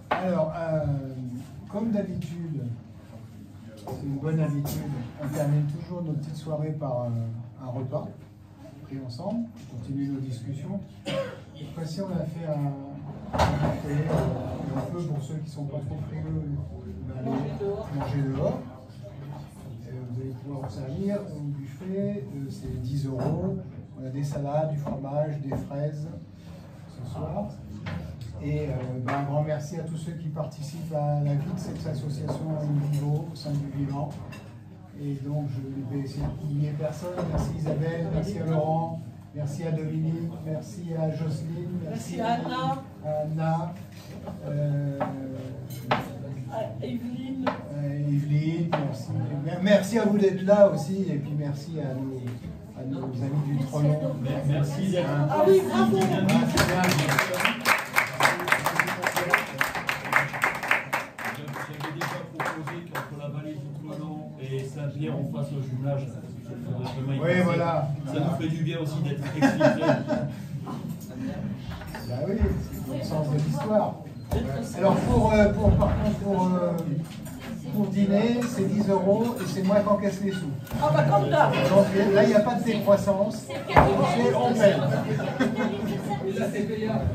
Alors, comme d'habitude, c'est une bonne habitude, on termine toujours nos petites soirées par un repas pris ensemble, on continue nos discussions. Cette fois-ci, on a fait un café, un peu pour ceux qui ne sont pas trop frileux, manger dehors. Vous allez pouvoir vous servir au buffet, c'est 10 €. On a des salades, du fromage, des fraises ce soir. Et un grand merci à tous ceux qui participent à la vie de cette association Vivo, au sein du Vivant. Et donc je vais essayer d'oublier personne. Merci Isabelle, merci à Laurent, merci à Dominique, merci à Jocelyne, merci à Anna, Evelyne. Evelyne, merci. Merci à vous d'être là aussi, et puis merci à nos amis du Trollon. Merci d'être là. Ah oui, bravo. J'avais déjà proposé qu'entre la vallée du Trollon et Saint-Pierre, on fasse le jumelage. Oui, voilà. Ça nous ferait du bien aussi d'être expliqué. Bah oui, c'est le sens de l'histoire. Alors pour dîner, c'est 10 € et c'est moi qui encaisse les sous. Ah bah comme d'hab. Donc là, il n'y a pas de décroissance. On paye. Et là, c'est payable.